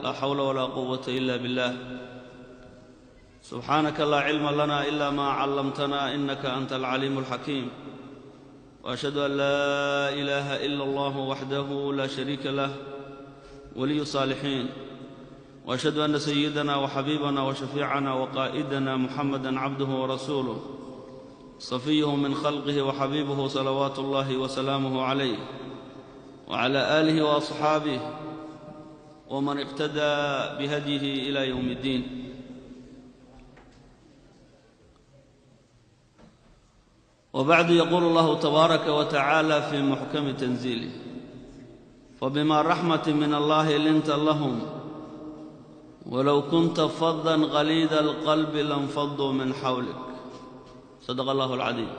لا حول ولا قوة إلا بالله. سبحانك لا علم لنا إلا ما علمتنا إنك أنت العليم الحكيم. وأشهد أن لا إله إلا الله وحده لا شريك له ولي الصالحين. وأشهد أن سيدنا وحبيبنا وشفيعنا وقائدنا محمدًا عبده ورسوله صفيه من خلقه وحبيبه صلوات الله وسلامه عليه وعلى آله وأصحابه ومن اقتدى بهديه إلى يوم الدين. وبعد، يقول الله تبارك وتعالى في محكم تنزيله: فبما رحمة من الله لنت لهم ولو كنت فظا غليظ القلب لانفضوا من حولك. صدق الله العظيم.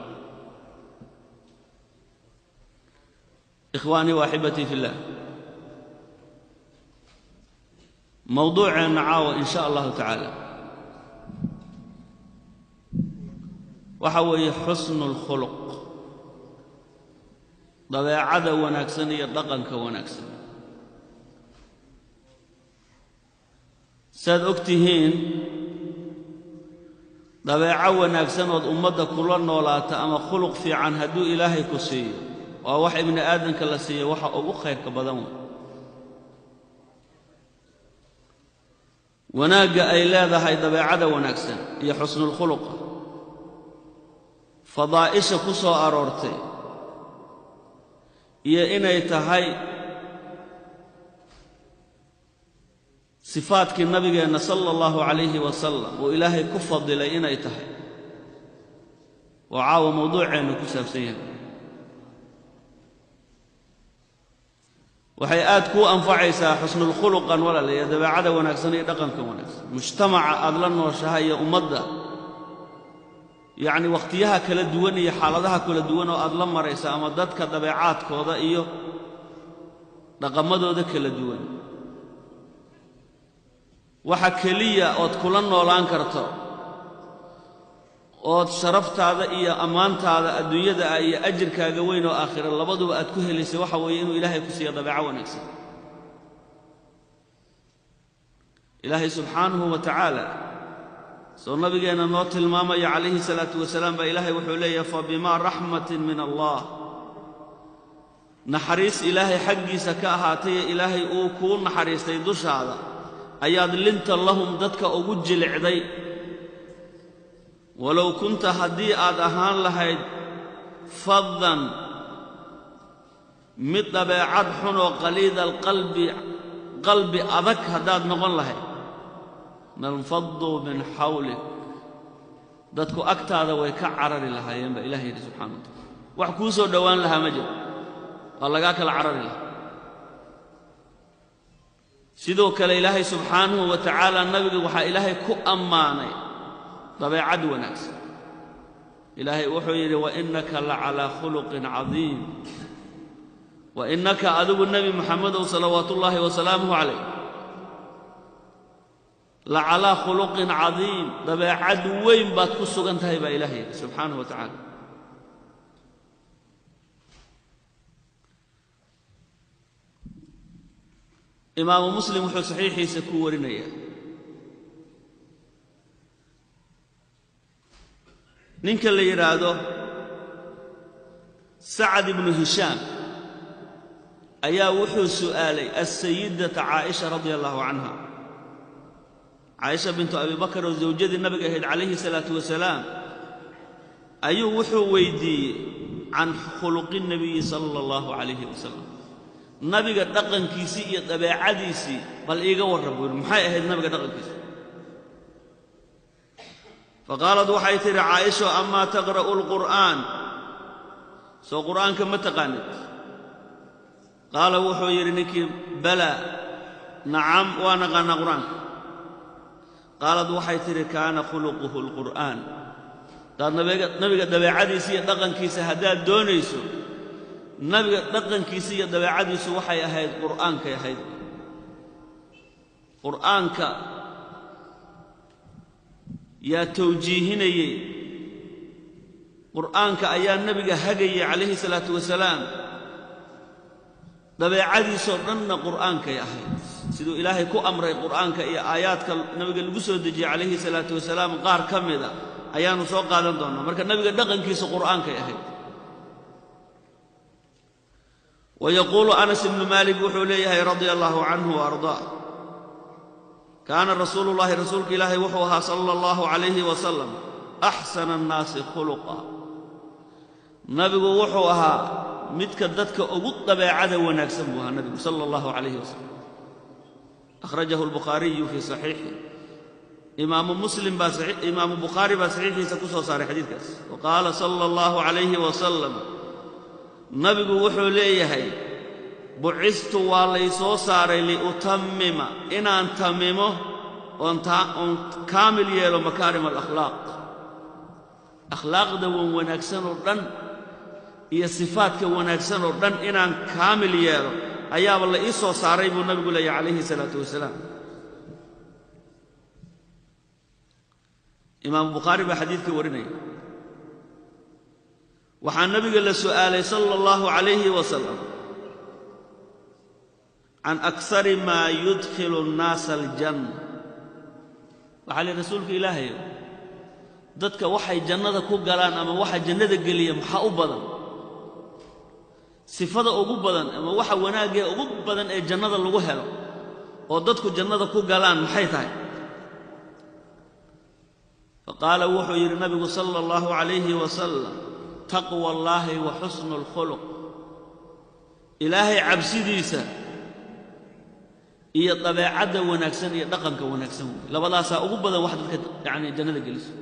إخواني وأحبتي في الله، موضوعنا عاوة إن شاء الله تعالى وحوي حسن الخلق، dabeecada wanaagsan iyo dhaqanka wanaagsan. saad ogtihiin, dabeeco wanaagsan ood ummadda kula noolaata ama khuluq fiican hadduu ilaahay ku siiyo, waa wax ibni aadanka la siiyo waxa ugu khayrka badan wey. wanaagga ay leedahay dabeecada wanaagsan iyo xusnulkhuluqa, fadaa'isha ku soo aroortay, iyo inay tahay sifaadkii nabigeenna sala allahu calayhi wasalam oo ilaahay ku fadilay inay tahay, waa caawa mawduuceennu ku saabsan yahay. waxay aad kuu anfacaysaa xusnulkhuluqan walaalayaa, dabeecada wanaagsan iyo dhaqanka wanaagsan. mujtamaca aad la nooshahay iyo ummadda, yacni wakhtiyaha kala duwan iyo xaaladaha kala duwan oo aad la maraysa, ama dadka dabeecaadkooda iyo dhaqamadooda kala duwan, waxa keliya ood kula noolaan karto ood sharaftaada iyo ammaantaada adduunyada ah iyo ajirkaaga weyn oo aakhira labaduba aad ku helaysay waxa weeye inuu ilaahay ku siiyo dabeeco wanaagsan. ilaahay subxaanahu wa tacaala soo nabigeenna noo tilmaamaya calayhi salaatu wasalaam baa ilaahay wuxuu leeyahay: fabimaa raxmatin min allah, naxariis ilaahay xaggiisa ka ahaatay ilaahay uu kuu naxariistay dushaada ayaad linta lahum dadka ugu jilicday. walow kunta haddii aad ahaan lahayd faddan mid dabeecad xun oo qaliida alqalbi, qalbi adag haddaad noqon lahayd, lanfaduu min xawlik, dadku agtaada way ka carari lahaayeen baa ilahay yidhi subxana wa taala. wax kuu soo dhowaan lahaa ma jiro, waa lagaa kala carari lahaa. sidoo kale ilaahay subxaanahu wa tacaala nabiga waxaa ilaahay ku ammaanay dabeecad wanaagsan. ilaahay wuxuu yidhi: wainaka lacalaa khuluqin cadiim. wainaka adigu nebi muxamedow salawaatullaahi wasalaamuhu calayh lacalaa khuluqin cadiim, dabeecad weyn baad ku sugan tahay baa ilaahay yidhi subxaanahu wa tacaala. imaamu muslim wuxuu saxiixiisa ku warinayaa ninka la yidhaahdo sacad ibnu hishaam ayaa wuxuu su'aalay assayidata caaisha radia allahu canha. caaisha bintu abi bakar oo zawjadii nabiga ahayd calayhi salaatu wasalaam ayuu wuxuu weydiiyey can khuluqi nabiyi sala allahu calayhi wasalam, nabiga dhaqankiisii iyo dabeecadiisii bal iiga warran buu yidhi. maxay ahayd nabiga dhaqankiisi? faqaalad waxay tidhi caaisho: amaa taqra'u alqur'aan, soo qur'aanka ma taqaanid? qaala wuxuu yidhi ninkii: balaa, nacam, waa naqaanaa qur'aanka. qaalad waxay tidhi: kaana khuluquhu alqur'aan. hadaad nabiga dabeecadiisa iyo dhaqankiisa haddaad doonayso, nabiga dhaqankiisa iyo dabeecadiisu waxay ahayd qur'aankay ahayd. qur'aanka yaa tawjiihinayey, qur'aanka ayaa nabiga hagayay calayhi salaatu wasalaam, dabeecadiisoo dhanna qur'aankay ahayd. siduu ilaahay ku amray qur'aanka iyo aayaadka nabiga lagu soo dejiyey calayhi salaatu wasalaam qaar ka mida ayaanu soo qaadan doonaa marka nabiga dhaqankiisa qur'aankay ahayd ويقول أنس بن مالك وحوليه رضي الله عنه وأرضاه كان رسول الله رسولك إلهي وحوها صلى الله عليه وسلم أحسن الناس خلقا نبي وحوها متكدتك أبط بعد ونكسبها النبي صلى الله عليه وسلم أخرجه البخاري في صحيحه إمام مسلم إمام البخاري بصحيحه سكسه صار حديث كاس وقال صلى الله عليه وسلم نبي وحوليه بعثت وليسو صار لأتمم إن أنتممه وأنت كامل يلو مكارم الأخلاق أخلاق ده ونكسن الرن هي صفات ونكسن الرن إن كامل يلو أيا والله إيسو صار النبي عليه الصلاة والسلام إمام البخاري بحديث كورني وحان النبي قال سؤالي صلى الله عليه وسلم عن أكثر ما يدخل الناس الجنة وحالي رسولك إلهي ضدك وحي جنة كوغلان أما وحي جنة قليا محا أبدا صفة أبدا أما وحي وناقيا أبدا أي جنة اللغوهلو وضدك جنة كوغلان محيطها فقال وحي النبي صلى الله عليه وسلم تقوى الله وحسن الخلق إلهي عبسيديسا إيا طبيعة ونكسن إيا دقنك ونكسن لبلاسا أغبضا واحد يعني جنة جلس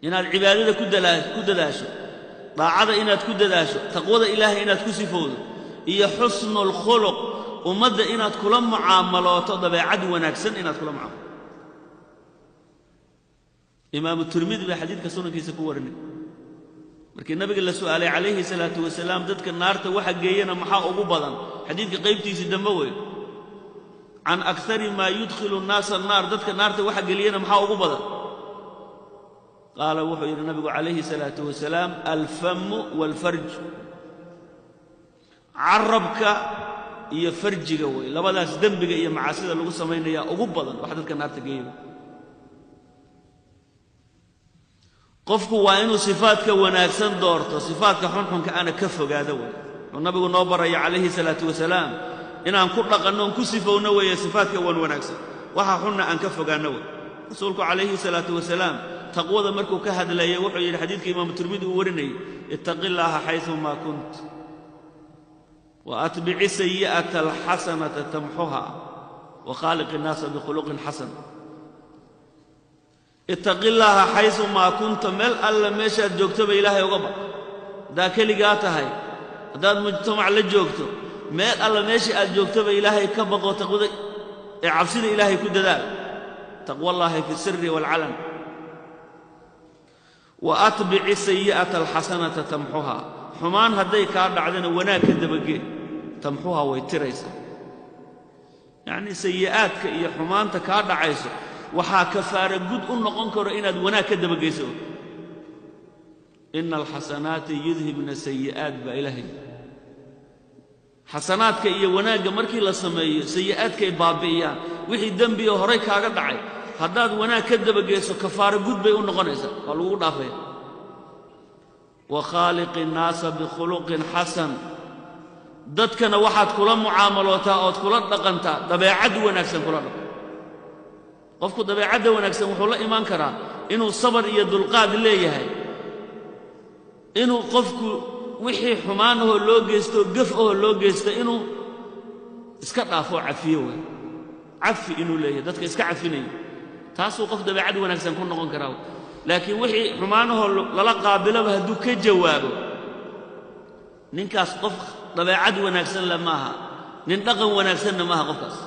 إنا العبادة كد داشو طاعة إنا تكد داشو تقوى إلهي إنا تكسفوذ إيا حسن الخلق ومد إنا تكلم معاملات طبيعة ونكسن إنا تكلم معاملات إمام الترمذي بحديث كسونا كيسا كورني markii nabiga la su'aalay calayhi salaatu wasalaam dadka naarta waxa geeyana maxaa ugu badan xadiidka qaybtiisa dambe way an akthari ma yudkhilu an-nas an-nar dadka naarta waxa geliyana maxaa ugu badan qala wuxuu yiri nabigu calayhi salaatu wasalaam al-fam wal-farj arabka iyo farjiga way labadaas dambiga iyo macaasida lagu sameeynaya ugu badan waxa dadka naarta geeyana qofku waa inuu sifaadka wanaagsan doorto sifaadka xunxunka ana ka fogaado way oo nabigu noo baray calayhi salaatu wasalaam inaan ku dhaqanno ku sifowno way sifaadka wanaagsan waxa xunna aan ka fogaano way rasuulku calayhi salaatu wasalaam taqwada markuu ka hadlayay wuxuu yiri xadiidka imaam tirmidhi uu warinay ittaqillaha haythu ma kunt wa atbi'i sayyi'ata alhasanata tamhuha wa khaliqin nas bi khuluqin hasan اتق الله حيث ما كنت مل الله ميشاد جوجتو بإلهي وقبا دا كليغاتا هاي دا مجتمع لجوجتو مل الله ميشاد جوجتو بإلهي كبق وتقود عبسين إلهي كددال تقوى الله في السر والعلن وأتبع السيئة الحسنة تمحوها حمان هدي كارد عدنا وناك الدبقي تمحوها ويتريسا يعني سيئاتك يا حمان تكارد عيسو waxaa kafaara gud u noqon karo inaad wanaag ka dabageyso innal hasanaati yudhibna sayyi'aat ba ilaahi hasanaadka iyo wanaagga markii la sameeyo sayyi'aadka ay baabi'iyaan wixii dambi hore kaaga dhacay haddaad wanaag ka dabageyso kafaara gud bay u noqonaysaa waa lagu dhaafay wa khaliqin nas bi khuluqin hasan dadkana waxaad kula muaamalootaa oo kula dhaqantaa dabeecad wanaagsan kula dhaqan qofku dabeecadda wanaagsan wuxuu la iman karaa inuu sabar iyo dulqaad leeyahay inuu qofku wixii xumaan oo loo geysto gaf oo loo geysto inuu iska dhaafo cafiyo way cafi inuu leeyahay dadka iska cafinay taasoo qof dabeecad wanaagsan ku noqon karaa laakiin wixii xumaan oo lala qaabilaba haduu ka jawaabo ninkaas qof dabeecad wanaagsan la maaha nin dhaqan wanaagsan ma aha qofkaas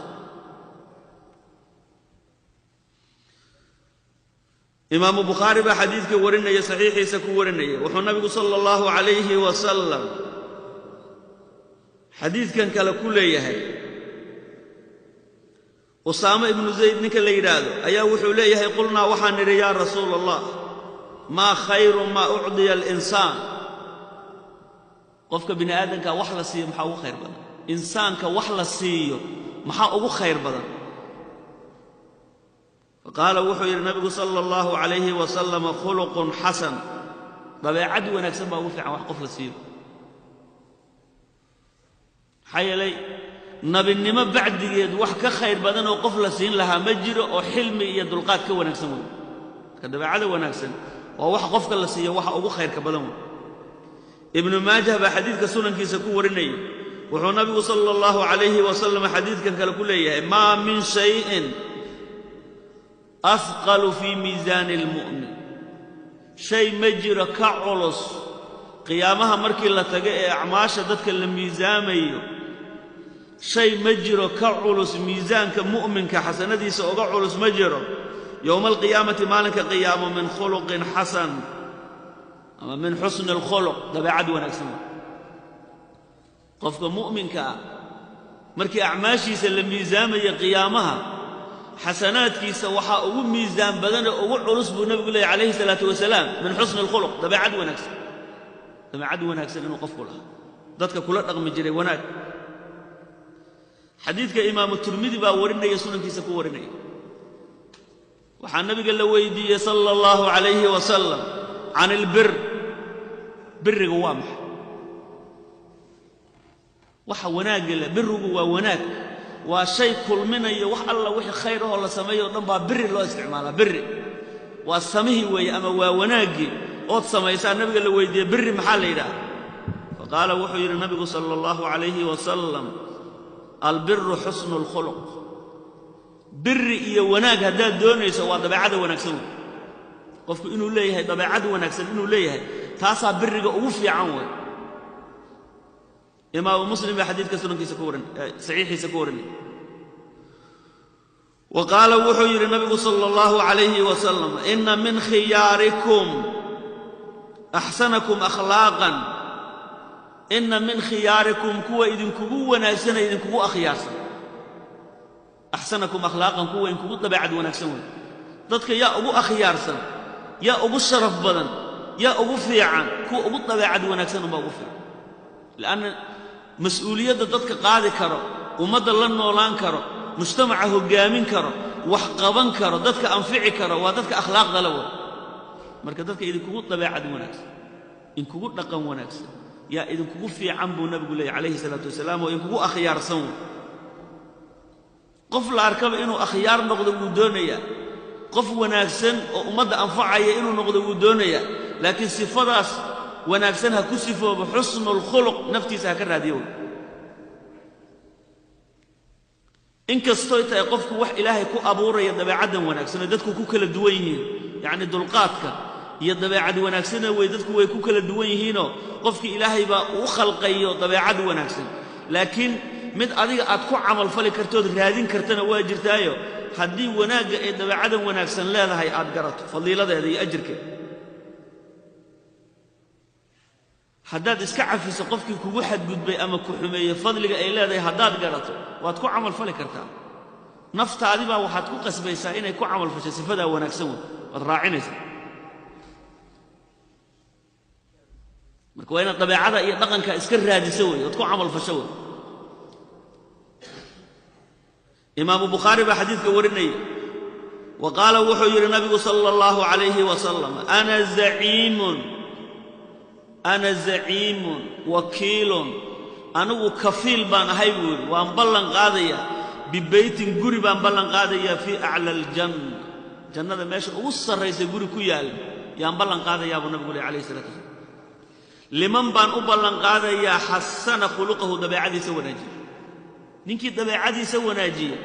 إمام البخاري بحديث ورنية صحيح يسكو ورنية وحو النبي صلى الله عليه وسلم حديث كان كلا كل يهي أسامة بن زيد نكال ليرادو أيا وحو ليهي قلنا وحن يا رسول الله ما خير ما أعطي الإنسان قفك بني آدم كوحل السيو محاو خير بنا إنسان كوحل السيو maxaa ugu khayr badan faqaala wuxuu yidhi nabigu sala allahu calayhi wasalam khuluqun xasan dabeecad wanaagsan baa ugu fiican wax qof la siiyo maxaa yeelay nabinimo bacdigeed wax ka khayr badan oo qof la siin lahaa ma jiro oo xilmi iyo dulqaad ka wanaagsan wey marka dabeecada wanaagsan waa wax qofka la siiyo waxa ugu khayrka badan wey ibnu maajah baa xadiidka sunankiisa ku warinayay wuxuu nabigu sala allahu calayhi wasalam xadiidkan kale ku leeyahay maa min shayin afqalu fii miisaani almu'min shay ma jiro ka culus qiyaamaha markii la tago ee acmaasha dadka la miisaamayo shay ma jiro ka culus miisaanka mu'minka xasanadiisa uga culus ma jiro yowma alqiyaamati maalinka qiyaamo min khuluqin xasan ama min xusni alkhuluq dabeecad wanaagsan qofka mu'minka ah markii acmaashiisa la miisaamaya qiyaamaha xasanaadkiisa waxaa ugu miisaan badan oo ugu culus buu nabigu leeyahay calayhi salaatu wasalaam min xusni alkhuluq dabeecad wanaagsan inuu qofku lahaa dadka kula dhaqmi jiray wanaag xadiidka imaamu tirmidi baa warinaya sunankiisa ku warinaya waxaa nabiga la weydiiyey sala allahu calayhi wasalam can ilbir birigu waa maxay waxa wanaagga leh birigu waa wanaag waa shay kulminayo wax alla wixii khayr ahoo la sameeyo o dhan baa biri loo isticmaalaa biri waa samihii weeye ama waa wanaaggii ood samaysaa nabiga la weydiiyey biri maxaa la yidhaha faqaala wuxuu yidhi nabigu sala allahu calayhi wasalam albiru xusnu alkhuluq biri iyo wanaag haddaad doonayso waa dabeecada wanaagsan wey qofku inuu leeyahay dabeecad wanaagsan inuu leeyahay taasaa biriga ugu fiican wey imaamu muslim baa xadiidka sunankiisa ku warin saxiixiisa ku warinay wa qaala wuxuu yidhi nabigu sala allahu calayhi wasalam ina min khiyaarikum axsanakum akhlaaqan ina min khiyaarikum kuwa idinkugu wanaagsana idinkugu akhyaarsan axsanakum akhlaaqan kuwa idinkugu dabeecad wanaagsan wey dadka yaa ugu akhyaarsan yaa ugu sharaf badan yaa ugu fiican kuwa ugu dabeecad wanaagsan unbaa ugu fiican li'anna mas-uuliyadda dadka qaadi karo ummadda la noolaan karo mujtamaca hoggaamin karo wax qaban karo dadka anfici karo waa dadka akhlaaqda la wada marka dadka idinkugu dabeecad wanaagsan idinkugu dhaqan wanaagsan yaa idinkugu fiican buu nabigu leeyahy calayhi salaatu wasalaam oo idinkugu akhyaarsan wey qof la arkaba inuu akhyaar noqdo wuu doonayaa qof wanaagsan oo ummadda anfacaya inuu noqdo wuu doonayaa laakiin sifadaas wanaagsan ha ku sifoobo xusnu alkhuluq naftiisa ha ka raadiyo wey inkastoo tahay qofku wax ilaahay ku abuuraya dabeecaddan wanaagsan oo dadku ku kala duwan yihiin yacni dulqaadka iyo dabeecad wanaagsana way dadku way ku kala duwan yihiinoo qofkii ilaahay baa uu khalqayo dabeecad wanaagsan laakiin mid adiga aad ku camalfali kartood raadin kartana waa jirtaayo haddii wanaagga ee dabeecadan wanaagsan leedahay aad garato fadiiladeeda iyo ajirkeeda haddaad iska cafiso qofkii kugu xadgudbay ama ku xumeeyey fadliga ay leedahay haddaad garato waad ku camalfali kartaa naftaadi baa waxaad ku qasbaysaa inay ku camalfasho sifadaa wanaagsan wey waad raacinaysaa marka waa inaad dabeecada iyo dhaqanka iska raadiso wey waad ku camalfasho wey imaamu bukhaari baa xadiidka warinaya wa qaala wuxuu yidhi nabigu sala allahu calayhi wasalam ana zaciimun wakiilun anigu kafiil baan ahay buu yidhi waan ballan qaadayaa bibeytin guri baan ballan qaadayaa fii acla aljanna jannada meesha ugu sarraysa guri ku yaalla yaan ballan qaadayaa buu nabigu lehy calayhi salatu wasalam liman baan u ballan qaadayaa xasana khuluqahu dabeecadiisa wanaajiya ninkii dabeecadiisa wanaajiya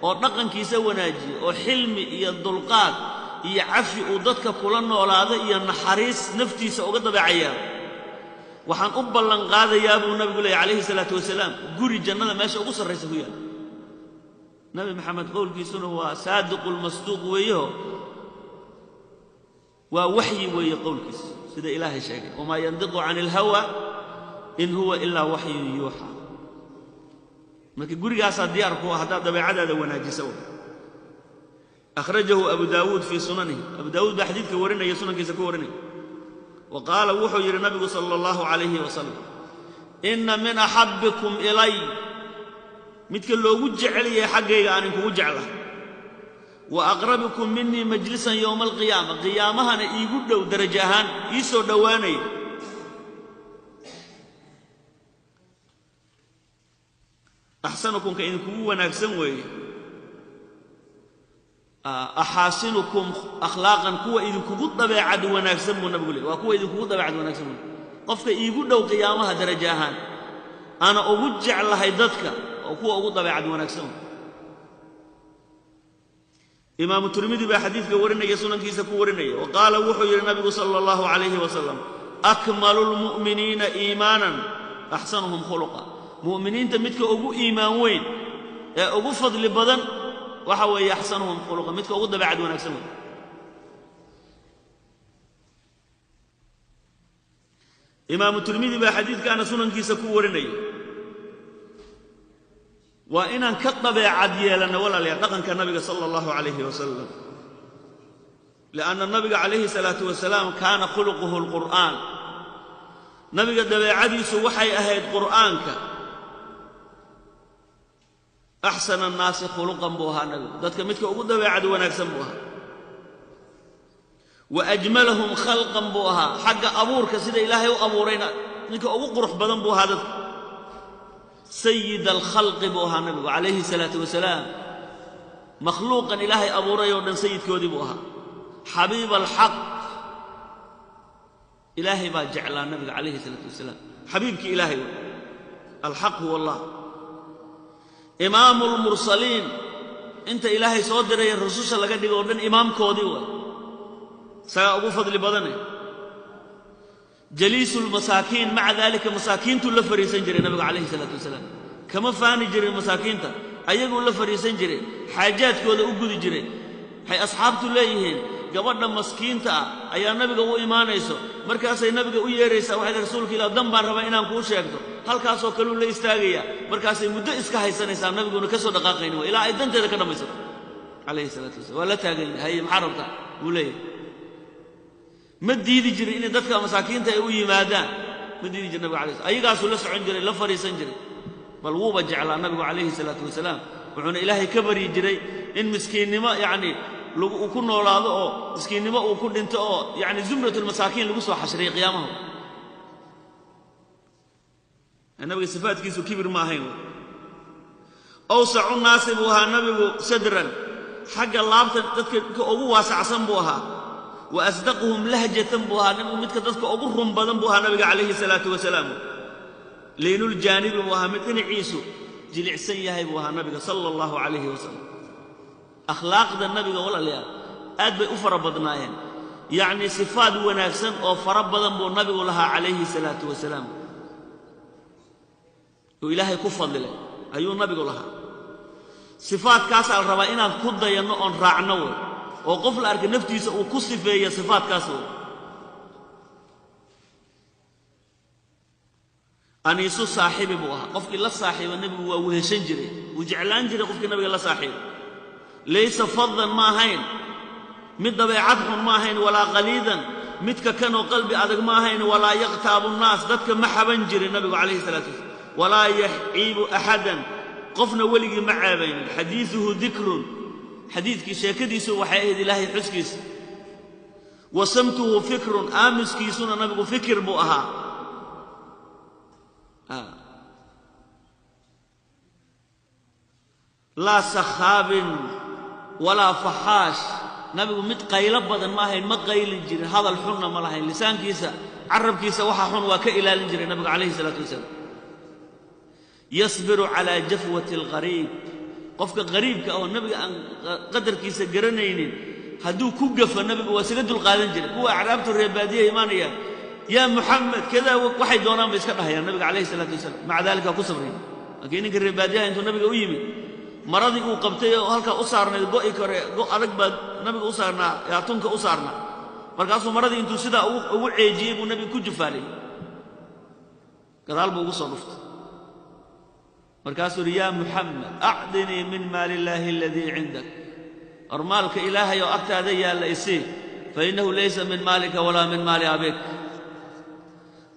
oo dhaqankiisa wanaajiya oo xilmi iyo dulqaad iyo cafi uu dadka kula noolaado iyo naxariis naftiisa uga dabeecayaa waxaan u ballan qaadayaa buu nabigu leeyahy calayhi salaatu wasalaam guri jannada meesha ugu sarraysa ku yaalla nabi maxamed qowlkiisuna waa saadiqulmasduuq weeyo waa waxyi weeye qowlkiisa sida ilaahay sheegay wamaa yandiqu cani ilhawa in huwa ilaa waxyun yuuxa marka gurigaasaa diyaar ku ah haddaad dabeecadaada wanaajisa wey akhrajahu abu daawuud fii sunanihi abu daawuud baa xadiidka warinaya sunankiisa ku warinaya wa qaala wuxuu yidhi nabigu sala allahu calayhi wasalam inna min axabbikum ilay midka loogu jecel yahay xaggayga aan kugu jeclahay wa aqrabukum minni majlisan yawm alqiyaamah qiyaamahana iigu dhow darajo ahaan ii soo dhowaanay axsanukum ka in kugu wanaagsan weeye axaasinukum akhlaaqan kuwa idinkugu dabeecad wanaagsan buu nabigu leeyahay waa kuwa idinkugu dabeecad wanaagsan qofka iigu dhow qiyaamaha darajo ahaan ana ugu jeclahay dadka oo kuwa ugu dabeecad wanaagsan imaamu tirmidhi baa xadiidka warinaya sunankiisa ku warinaya oo qaala wuxuu yidhi nabigu sala allahu calayhi wasalam akmalu lmu'miniina iimaanan axsanuhum khuluqa mu'miniinta midka ugu iimaan weyn ee ugu fadli badan waxa weeye axsanuhum khuluqa midka ugu dabeecad wanaagsan wey imaamu tirmidhi baa xadiidkaana sunankiisa ku warinaya waa inaan ka dabeecad yeelanno walaalayaal dhaqanka nabiga sala allahu calayhi wasalam lianna nabiga calayhi salaatu wasalaam kaana khuluquhu alqur'aan nabiga dabeecadiisu waxay ahayd qur'aanka axsana annaasi khuluqan buu ahaa nabigu dadka midka ugu dabeecad wanaagsan buu ahaa wa ajmalahum khalqan buu ahaa xagga abuurka sida ilaahay u abuurayna midka ugu qurux badan buu ahaa dadka sayid alkhalqi buu ahaa nabigu calayhi salaatu wasalaam makhluuqan ilaahay abuuray oo dhan sayidkoodii buu ahaa xabiib alxaq ilaahay baa jeclaa nabiga calayhi salaatu wasalaam xabiibkii ilaahay wa alxaq huwa allah imaamu lmursaliin inta ilaahay soo diray rususha laga dhigo oo dhan imaamkoodii wa isagaa ugu fadli badane jaliisu lmasaakiin maca daalika masaakiintuu la fariisan jiray nabiga calayhi salaatu wasalaam kama faani jirin masaakiinta ayaguu la fariisan jiray xaajaadkooda u gudi jiray waxay asxaabtu leeyihiin gabadha maskiinta ah ayaa nabiga u imaanayso markaasay nabiga u yeeraysaa waxay rasuulka ilaah dan baan rabaa inaan kuu sheegto halkaasoo kaluu la istaagayaa markaasay muddo iska haysanaysaa nabiguna ka soo dhaqaaqayni waa ilaa ay danteeda ka dhammaysato calayhi salaatu wasalam waa la taagan yahay haye maxaa rabtaa buu leeyahay ma diidi jirin inay dadka masaakiinta ay u yimaadaan ma diidi jirin nabiga calayhi ayagaasuu la socon jiray la fariisan jiray bal wuuba jeclaa nabigu calayhi salaatu wasalaam wuxuuna ilaahay ka baryi jiray in miskiinnimo yacni uu ku noolaado oo miskiinnimo uu ku dhinto oo yacni zumratulmasaakiin lagu soo xashriyay qiyaamaha nabiga sifaadkiisu kibir ma ahayn awsacu naasi buu ahaa nabigu sadran xagga laabta dadka ugu waasacsan buu ahaa wa asdaquhum lahjatan buu ahaa nabigu midka dadka ugu run badan buu ahaa nabiga calayhi salaatu wasalaam liynuljaanibi buu ahaa mid dhinaciisu jilicsan yahay buu ahaa nabiga sala allahu calayhi wasalam akhlaaqda nabiga walaalayaal aad bay u fara badnaayeen yacni sifaad wanaagsan oo fara badan buu nabigu lahaa calayhi salaatu wasalaam oo ilaahay ku fadlilay ayuu nabigu lahaa sifaadkaasaa la rabaa inaan ku dayanno oon raacno wey oo qof la arka naftiisa uu ku sifeeya sifaadkaas wey aniisu saaxiibi buu ahaa qofkii la saaxiiba nebigu waa weheshan jiray wuu jeclaan jiray qofkii nabiga la saaxiiba laysa faddan ma ahayn mid dabeecad xun ma ahayn walaa qaliidan midka kanoo qalbi adag ma ahayn walaa yaqtaabu nnaas dadka ma xaban jirin nabigu calayhi salaatu wasalam walaa yaxciibu axadan qofna weligii ma ceebaynin xadiiduhu dikrun xadiidkii sheekadiisu waxay ahayd ilaahay xuskiisa wa samtuhu fikrun aamuskiisuna nabigu fikir buu ahaa laa sakhaabin walaa faxaash nabigu mid qaylo badan ma ahayn ma qaylin jirin hadal xunna ma lahayn lisaankiisa carabkiisa waxa xun waa ka ilaalin jiray nabigu calayhi salaatu wasalaam yasbiru calaa jafwati alqariib qofka qariibka oo nabiga aan qadarkiisa garanaynin hadduu ku gafo nabigu waa isaga dulqaadan jiray kuwa acraabtu reebaadiyaha imaanayaan yaa muxamed kadaa waxay doonaan bay iska dhahayaan nabiga calayhi salaatu wasalaam maca daalika ku sabray laakiin ninka reebaadiyaha intuu nabiga u yimid maradii uu qabtay oo halkaa u saarnayd go'i kore go' adag baa nabiga u saarnaa yaatunka u saarnaa markaasuu maradii intuu sidaa ugu ceejiyey buu nabiga ku jufaalay gadaal buu ugu soo dhuftay markaasuu yidhi yaa muxamed acdinii min maali illaahi aladii cindak war maalka ilaahay oo agtaada yaalla isii fa innahu laysa min maalika walaa min maali abik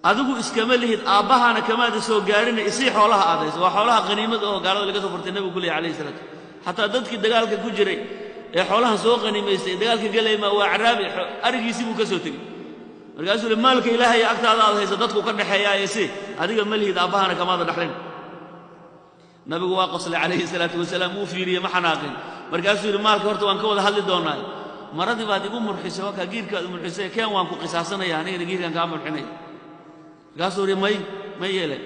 adigu iskama lihid aabbahana kamaada soo gaarina isii xoolaha aadays waa xoolaha qaniimada oo gaalada laga soo furtay nabigu kulli alayhi salaatu hatta dadkii dagaalka ku jiray ee xoolaha soo qaniimaystay dagaalka galayma waa caraabi arigiisii buu ka soo tagay markaasuu maalka ilaahay agtaada aad hayso dadku ka dhaxeeyaa si adiga ma lihid aabbahana kamaada dhaxlin nabigu waa qoslay alayhi salaatu wasalaam uu fiiriyay ma xanaaqin markaasuu yiri maalka horta waan ka wada hadli doonaa maradii baad igu murxisay waa ka giirkaad murxisay keen waan ku qisaasanaya aniga giirkan ka murxinay markaasuu yiri ma yeelay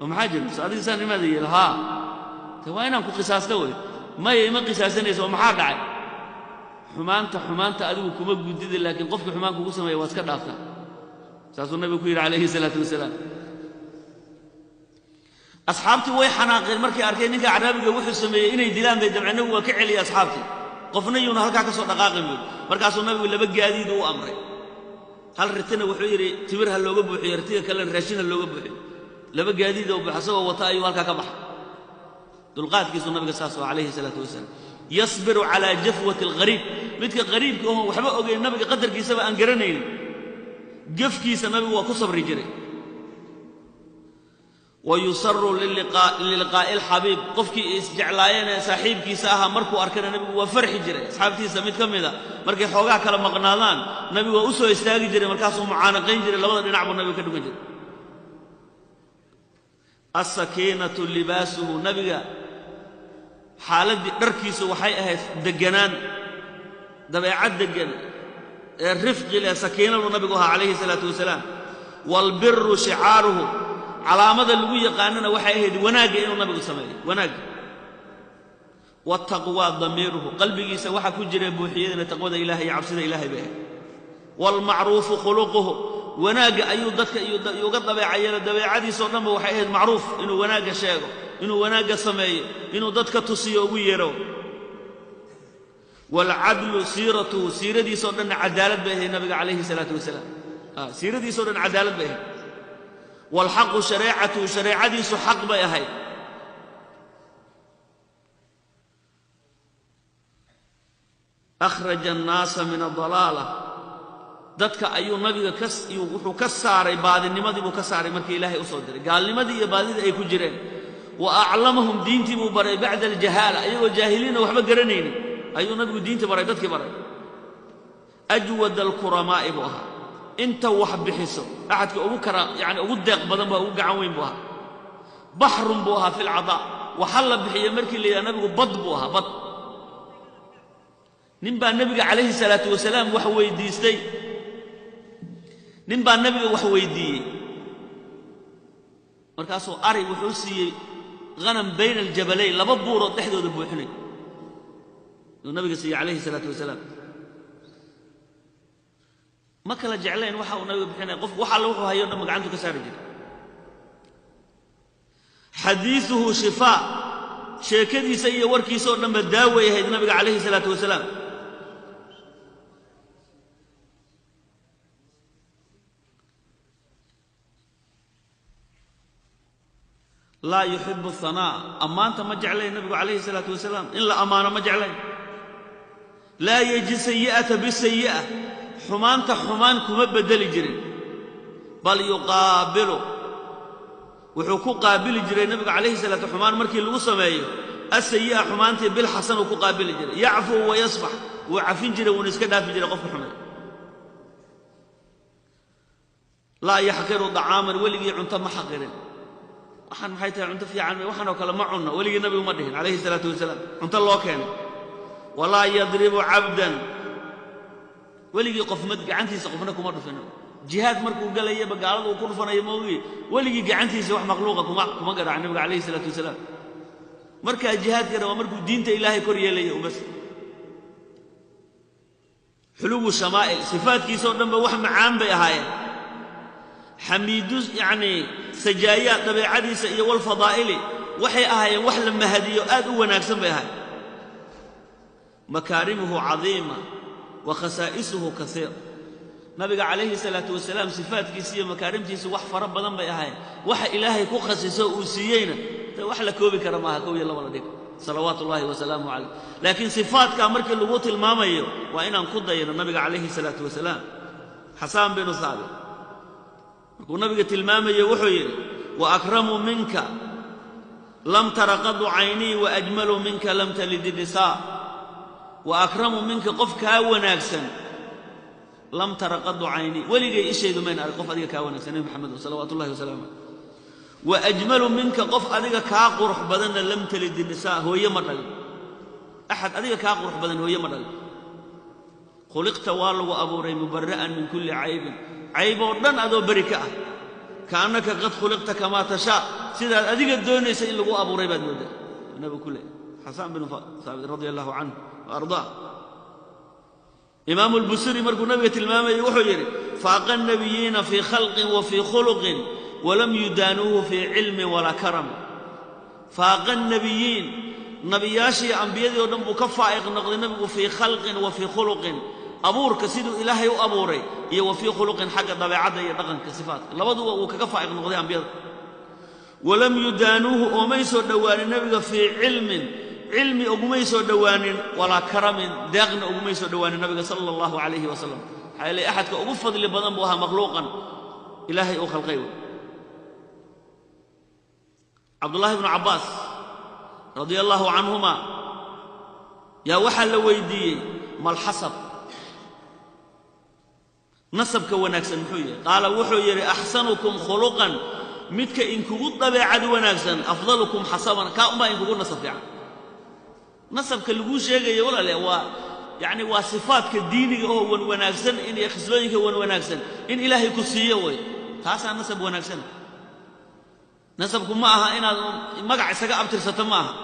ومحا جرى صادق سان لماذا يقول ها توينا كو قصاصته وي ما قصاصنيسو ومحا دحاي حمانته ادو كما غديد لكن قفك حمان كو سميه واسك دافتا ساسو النبي كو يري عليه الصلاه والسلام اصحابتي way xanaaqeen markay arkeen ninka carabiga wuxuu sameeyay inay dilaan bay dabcanagu waa ka celiyay asxaabti qofnayuna halka ka soo dhaqaaqay markaasuu nabigu laba gaadiid uu amray hal ritina wuxuu yiri timir hal looga buuxiyo ritiga kale raashin looga buuxiyo laba gaadiid oo baxsoo wata ayuu halka ka baxay dulqaadkiisu nabiga sallallahu alayhi wasallam yasbiru ala jafwati algharib midka gharibka oo waxba ogeyn nabiga qadarkiisa aan garaneyn jafkiisa nabigu waa ku sabri jiray ويسر للقاء الحبيب قفكي اسجعلايين صاحبكي ساها مركو اركن النبي وفرح جري اصحابتي سميد كميدا markay xoogaa kala maqnaadaan nabiga uu soo istaagi jiray markaas uu mucaanaqayn jiray labada dhinac buu nabiga ka dhugan jiray as-sakinatu libasuhu nabiga xaaladii dharkiisu waxay ahayd deganaan dabeecad degan rifqi la sakinatu nabiga alayhi salatu wasalaam wal birru shi'aruhu calaamada lagu yaqaanana waxay ahayd wanaaga inuu nabigu sameeyo wanaag wattaqwa damiruhu qalbigiisa waxa ku jira buuxiyada taqwada ilaahay iyo cabsida ilaahay baa wal ma'ruf khuluquhu wanaaga ayuu dadka iyo uga dabeecayna dabeecadiisa dhanba waxay ahayd ma'ruf inuu wanaaga sheego inuu wanaaga sameeyo inuu dadka tusiyo ugu yeero wal adlu siratuhu siradiisa dhan cadaalad baa ahayd nabiga alayhi salatu wasalaam siradiisa dhan cadaalad baa ahayd والحق شريعته شريعتي حق بيهي أخرج الناس من الضلالة دتك أيو نبي كس يوحو كساري بعد النمدي بكساري مركي إلهي أصدر قال لمدي يبادي أي كجرين وأعلمهم دينتي مبري بعد الجهالة أيو الجاهلين وحبا قرنين أيو نبي دينتي بري دتك بري أجود الكرماء بها انت وحب بحسه احد ابو كرم يعني ابو دق بدن با ابو غعوين بوها بحر بوها في العضاء وحل بحيه مركي لي نبي بد بوها بد نبا النبي عليه الصلاه والسلام وح ويديستي نبا النبي وح ويدي markaasoo ari wuxuu siiyay غنم بين الجبلين laba buuro dhaxdooda buuxinay nabiga siiyay عليه الصلاه والسلام ما كلا جعلين waxa uu nabiga bixinay qof waxa la wuxuu hayo dhama gacantu ka saari jiray hadithuhu shifa sheekadiisa iyo warkiisa oo dhanba daaway ahayd nabiga kaleey salaatu wasalaam la yuhibbu thanaa amanta ma jeclayn nabiga kaleey salaatu wasalaam illa amaana ma jeclayn la yaji sayyi'ata bi sayyi'ah xumaanta xumaan kuma bedeli jirin bal yuqaabilu wuxuu ku qaabili jiray nabiga kaleey salaatu xumaan markii lagu sameeyo asayya xumaantii bil hasan ku qaabili jiray ya'fu wa yasfah wa afin jiray uu iska dhaafi jiray qofka xumaan la yahqiru da'aman waligi cunta ma haqirin waxaan maxay tahay cunta fiican waxaan oo kale ma cunno waligi nabiga ma dhihin kaleey salaatu wasalaam cunta loo keenay wala yadribu 'abdan ولقي قف مد قعنتي سقفنا كم رفنا جهاد مركو قال يا بقالد وكرفنا يموي ولقي قعنتي سوح مخلوقة كم قرأ عن النبي عليه الصلاة والسلام مركا جهاد كذا ومركو دينته إلهي كوريا لي وبس حلو الشمائل صفات كيسون نبى وحم عام بهاي حميدوس يعني سجايا تبع عديس والفضائلي وحي أهاي وحلم مهدي أدو وناكسم بهاي مكارمه عظيمة وخصائصه كثير نبي عليه الصلاة والسلام صفات كيسية مكارمتي سوح فرب بدن بيهاي وح إلهي كو خصيصه وسيينا وح لكوبي كرماها كوبي الله ولديك صلوات الله وسلامه عليه لكن صفات كامرك اللغوت المامية وإن أنقض النبي عليه الصلاة والسلام حسان بن ثابت ونبي تلمامي يوحي وأكرم منك لم تر قط عيني وأجمل منك لم تلد النساء وأكرم منك قف كاوناكسن لم تر قط عيني ولقي إشي من قف أديك كاوناكسن محمد صلوات الله وسلامه وأجمل منك قف أديك كاقرح بدن لم تلد النساء هو يمرل أحد أديك كاقرح بدن هو يمرل خلقت والو أبوري مبرئا من كل عيب ودن أدو بركة كأنك قد خلقت كما تشاء سيدا أديك الدوني سيئ لغو أبوري بعد مدى النبي كله حسان بن ثابت رضي الله عنه وأرضاه إمام البصري مركو نبي المامة يوحي فاق النبيين في خلق وفي خلق ولم يدانوه في علم ولا كرم فاق النبيين نبياشي أنبيادي ودنبو كفائق نقضي نبي في خلق وفي خلق أبور كسيدو إلهي وأبوري وفي خلق حق طبيعته يدغن كصفات لبدو وكفائق نقضي أنبيادي ولم يدانوه وميسو دوان النبي في علم أقميسو دوان ولا كرم داغن أقميسو دوان النبي صلى الله عليه وسلم حيالي أحد كأقفض اللي بضنبوها مخلوقا إلهي وخلقيه عبد الله بن عباس رضي الله عنهما يا وحل ويدي ما الحسب نسب كوناكسن حوية قال وحوية أحسنكم خلقا متك إن كبوت طبيعة وناكسن أفضلكم حسبا كأما إن كبوت نسب يعني نسب كاللقوش يجي ولا لا يعني وصفات كالديني هو وناكسن إن يخسلونك وناكسن إن إلهي كسية وي هذا نسب وناكسن نسبكم معها إن مقع سجى أبتر ستماها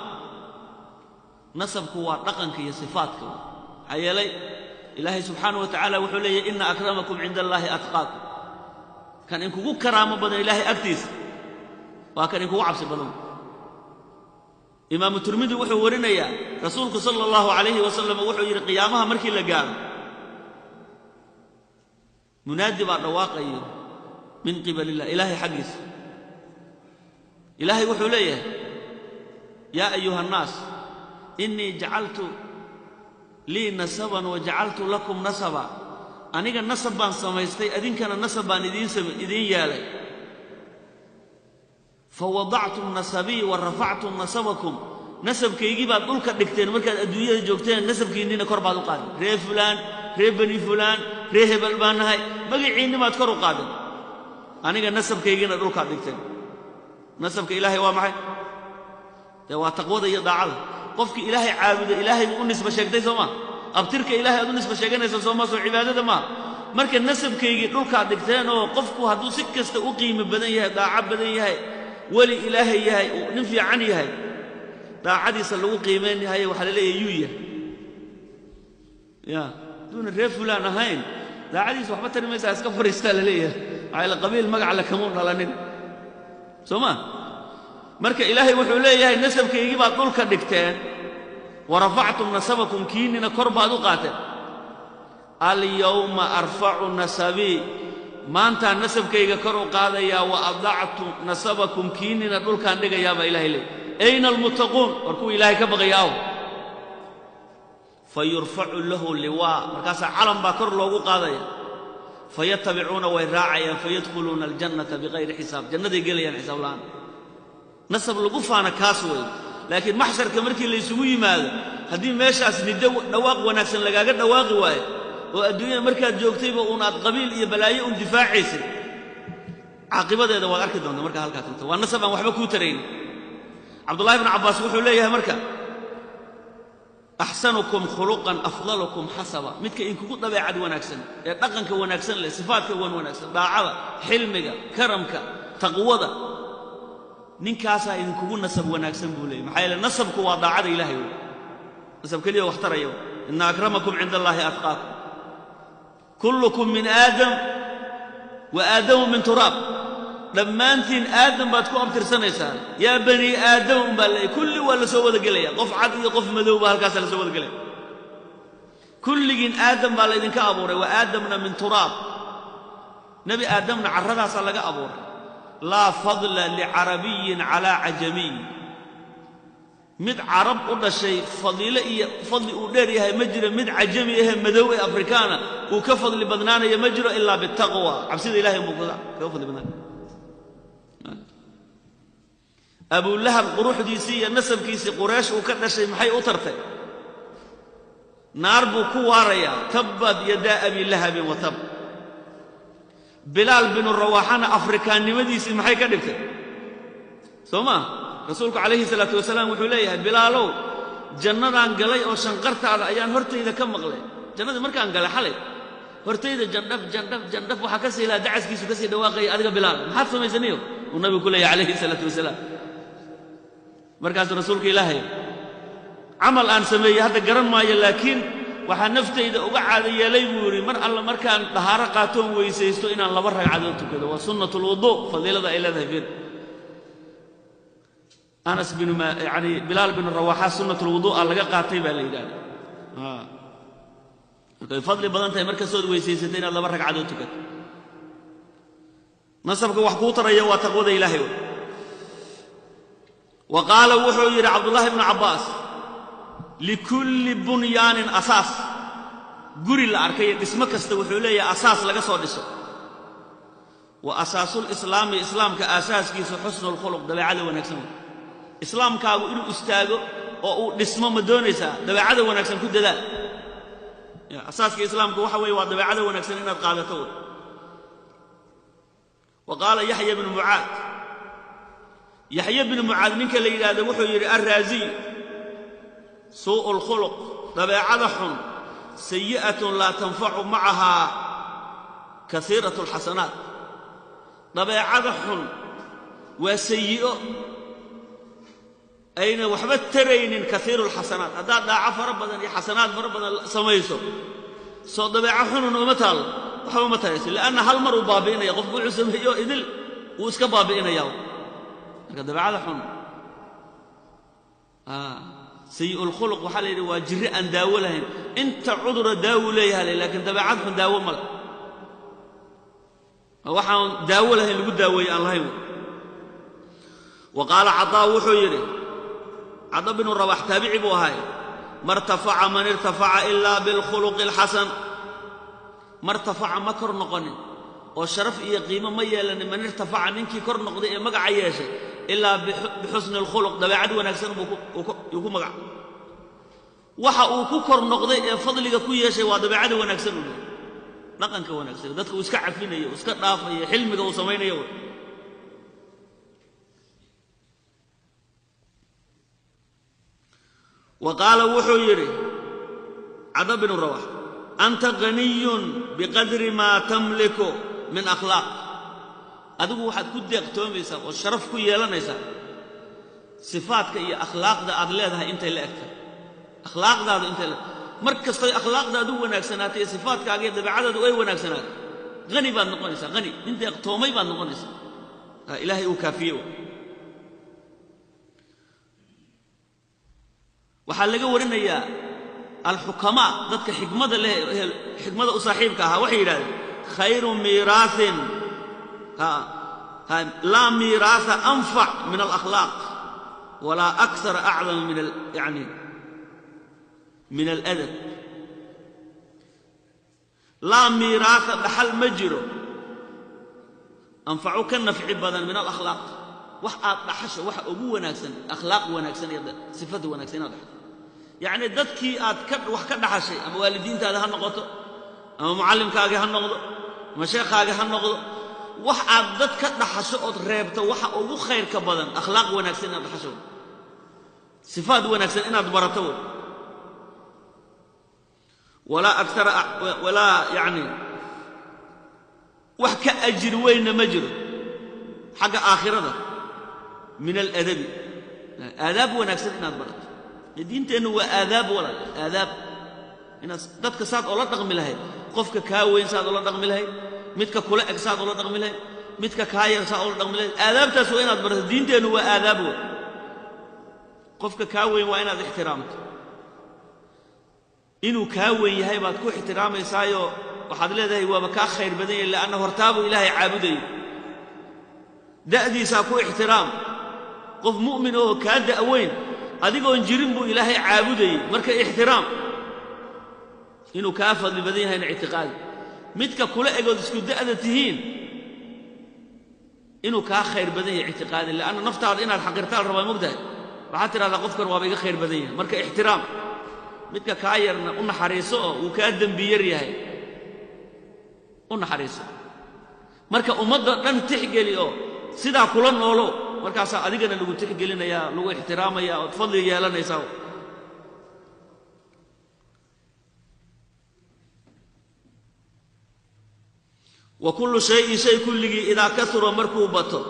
نسبكم ورقنك يا صفاتك عيالي إلهي سبحانه وتعالى وحولي إن أكرمكم عند الله أتقاكم كان إنكم كرامة بدن إلهي أكتيس وكان إنكم عبس بدن إمام الترمذي وحو ورنا يا رسولك صلى الله عليه وسلم وحو يرى قيامها مركي لقام منادي بعد واقع من قبل الله إلهي حقيس إلهي وحو ليه يا أيها الناس إني جعلت لي نسبا وجعلت لكم نسبا أنيق النسبان سميستي أدين كان النسبان إذين يالي فوضعتم نسبي ورفعتم نسبكم نسب كي يجيب أدولك الدكتين مركز الدنيا جوكتين نسب كي ينين كربع القادم ريه فلان ريه بني فلان ريه بلبان هاي بقي عيني ما تكروا قادم أنيق النسب كي يجينا أدولك الدكتين نسب كإلهي وامحي waa taqwada iyo daacada qofkii ilaahay caabudo ilaahay uu nisba sheegtay sooma abtirka ilaahay uu nisba sheeganayso sooma soo cibaadada ma marka nasabkeeygi dhulka dhigteen oo qofku haduu si kasta u qiimo badan yahay daaca badan yahay wali ilaahay yahay oo nin fiican yahay daacadiisa lagu qiimeynayo waxa la leeyahay yuuya ya duna reef fulaan ahayn daacadiisa waxba tarimaysa iska fariista la leeyahay ay la qabiil magac la kamoon dhalanin sooma marka ilaahay wuxuu leeyahay nasabkeeygi baad dhulka dhigteen warafactum nasabakum kiinina kor baad u qaateen al yawma arfa'u nasabi maanta nasabkeyga kor u qaadaya wa adactu nasabakum kiinina dhulkan dhigaya ba ilaahay leeyahay ayna almuttaqun warku ilaahay ka baqayaa fayurfa'u lahu liwa markaas calam ba kor loogu qaadaya fayattabi'una wa ra'ayan fayadkhuluna aljannata bighayri hisab jannada gelayaan xisaab la'aan نسب لقفانا كاسوي لكن محشر كمركي اللي يسوي ماذا هدي ماشي أسني دواق وناكسن لقاقر دواقي واي والدنيا مركات جوكتيبة ونات قبيل إيا بلايي اندفاع عيسي عاقبة دا دواق أركد دونا مركا هالكات انت والنسب عن وحبكو ترين عبد الله بن عباس وحو ليها مركا أحسنكم خلقا أفضلكم حسبا متك إنكو قد بيعد وناكسن يتقنك وناكسن لي صفاتك وناكسن داعبة حلمك كرمك تقوضة نينكاسا إنكو نسب وناكسن بولي محايلة نسبكو وضاعد إلهي نسب كليه واختريو إن أكرمكم عند الله أتقاكم كلكم من آدم وآدم من تراب لما أنتين آدم باتكو أبتر سنة يسال يا بني آدم بالله كل ولا سوى ذقليا قف عدي قف مذوبة هالكاسة لسوى ذقليا كل جن آدم بالله إذن كأبوري وآدمنا من تراب نبي آدمنا عرضها صلى أبوري لا فضل لعربي على عجمي mid carab u dhashay fadiilo iyo fadli uu dheer yahay ma jiro mid cajami ah madow ee afrikaana uu ka fadli badnaanayo ma jiro ilaa bitaqwa cabsida ilaahay buu ka fadli badnaanayo abu lahab quruxdiisii iyo nasabkiisii quraysh uu ka dhashay maxay u tartay naar buu ku waaraya tabad yada abi lahab wa tab bilaal bin rawaxana afrikaannimadiisii maxay ka dhigtay sooma rasuulku calayhi salaatu wasalaam wuxuu leeyahay bilaalow jannadaan galay oo shanqartaada ayaan hortayda ka maqlay jannada markaan galay xalay hortayda jandhaf waxa ka siilaa dacaskiisu ka sii dhawaaqay adiga bilaal maxaad samaysaniyo uu nabigu ku leeyahay calayhi salaatu wasalaam markaas rasuulka ilaahay amal aan sameeyay hadda garan maayo laakiin waxa naftayda uga caado yeelay buu yiri mar alla markaan dhahaaro qaatoon weysaysto inaan laba ragcadood tukado waa sunnatul wudu fadiilada ay leedahay fiir anas bin yani bilaal bin rawaha sunnatul wudu laga qaatay baa la yiraahdaa markay fadli badan tahay marka soo weysaysatay inaad laba ragcadood tukato nasabka wax ku taraya waa taqwada ilaahay وقال وحير عبد الله بن عباس لكل بنيان أساس قري الأركية اسمك استوحوا لي أساس لك صادسه وأساس الإسلام إسلام كأساس كيس حسن الخلق دبي عدو ونكسم إسلام كاو إلو أستاذه أو اسمه مدونسا دبي عدو ونكسم كل ده أساس كإسلام كوحوي ودبي عدو ونكسم إن قادته وقال يحيى بن معاذ يحيى بن معاذ منك اللي يلاده وحير الرازي سوء الخلق طبيعة حن سيئة لا تنفع معها كثيرة الحسنات طبيعة حن وسيئة أين وحبت ترين كثير الحسنات هذا ضعف ربنا حسنات ربنا سميسو سو طبيعة حن ومثال وحب مثال لأن هالمر بابين يغفو عسم هيو إذل واسك بابين يوم هذا بعد حن سيء الخلق وحال واجرئ أن داولهم أنت عذر داوليها لكن تبعتهم داول ملا وحن داولها اللي داوي الله يقول وقال عطاء وحيره عطاء بن الرواح تابعي بوهاي ما ارتفع من ارتفع إلا بالخلق الحسن ما ارتفع مكر نقني والشرف إيه قيمة مية لأن من ارتفع منك كر نقضي مقع عياشه إلا بحسن الخلق ده بعد ونكسر يكون مقع وحا وكر نقضي فضلك كوي شيء وده بعد ونكسر نقنك ونكسر دتك وسكع فينا يو وسكع رافي حلمك وسمينا يو وقال وحيري عذاب بن الرواح أنت غني بقدر ما تملك من أخلاق أدوه واحد كده يقتوميسا والشرف كي يلانيسا صفاتك هي أخلاق ده أدلادها أنت اللي أكثر أخلاق ده أنت اللي مركز طي أخلاق ده دو وناكسنات هي صفاتك أجيب ده بعدد أي وناكسنات غني بان نقونيسا غني أنت يقتومي بان نقونيسا إلهي وكافيه وحال ورنا يا الحكماء ذاتك حكمة أصاحبك وحي خير ميراث لا ميراث أنفع من الأخلاق ولا أكثر أعظم من يعني من الأدب لا ميراث بحل مجره أنفعك النفع بدل من الأخلاق وحش أبوه وناكسن أخلاق وناكسن صفته وناكسن يعني dadkii aad ka wax ka dhaxashay ama waalidiintaada ha noqoto ama macallimkaaga ha noqdo ama sheekhaga ha noqdo wax aad dad ka dhaxasho oo reebto waxa ugu khayrka badan akhlaaq wanaagsan inaad dhaxasho sifaad wanaagsan inaad barato wala akthar wala yani wax ka ajir weyn ma jiro xaga aakhirada min al-adab adab wanaagsan inaad barato diinteenu waa aadaab wala aadaab inaad dadka saad oo la dhaqmi lahayd qofka ka weyn saad oo la dhaqmi lahayd midka kula eg saad oo la dhaqmi lahayd midka ka yar saad oo la dhaqmi lahayd aadaabtaas waa inaad barato diinteenu waa aadaab qofka ka weyn waa inaad ixtiraamto inuu ka weyn yahay baad ku ixtiraamaysaa waxaad leedahay waaba ka khayr badan yahay laana hortaabo ilaahay caabuday da'diisa ku ixtiraam qof mu'min oo ka da'weyn adigoon jirin buu ilaahay caabudayay marka ixtiraam inuu kaa fadli badan yahay ictiqaadi midka kula egood isku da'da tihiin inuu kaa khayr badan yahay ictiqaadi laana naftaada inaad xaqirtaan rabaa mogtahay waxaad tidhahdaa qofkan waaba iga khayr badan yahay marka ixtiraam midka kaa yarna u naxariiso oo uu kaa dembi yar yahay u naxariiso marka ummadda dhan tixgeli oo sidaa kula noolo markaasaa adigana lagu tixgelinayaa lagu ixtiraamayaa ood fadli yeelanaysaa وكل شيء كله إذا كثر مركو بطو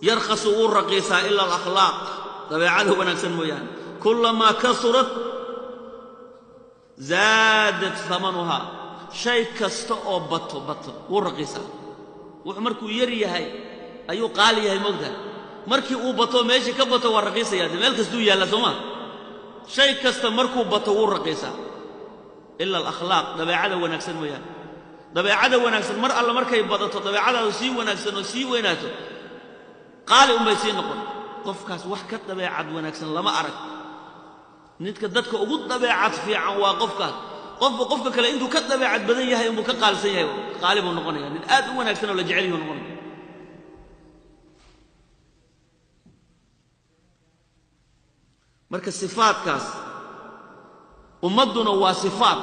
يرخص ورقيسا إلا الأخلاق طبيعته ونكسن مويان كلما كثرت زادت ثمنها شيء كستو بطو ورقيسا ومركو يري هاي أيو قالي هاي مقدر مركي بطو ماشي كبطو ورقيسا يا مالك سدو يالا سما شيء كست مركو بطو ورقيسا إلا الأخلاق طبيعته ونكسن مويان dabeecada wanaagsan mar alla markay badato dabeecadaadu sii wanaagsan oo sii weynaato qaali bay sii noqon qofkaas wax ka dabeecad wanaagsan lama arag nidka dadka ugu dabeecad fiican waa qofka kale intuu ka dabeecad badan yahay inuu ka qaalsan yahay qaali buu noqonayaa nin aad u wanaagsan oo la jecel yahay noqonayaa marka sifaadkaas ummaduna waa sifaad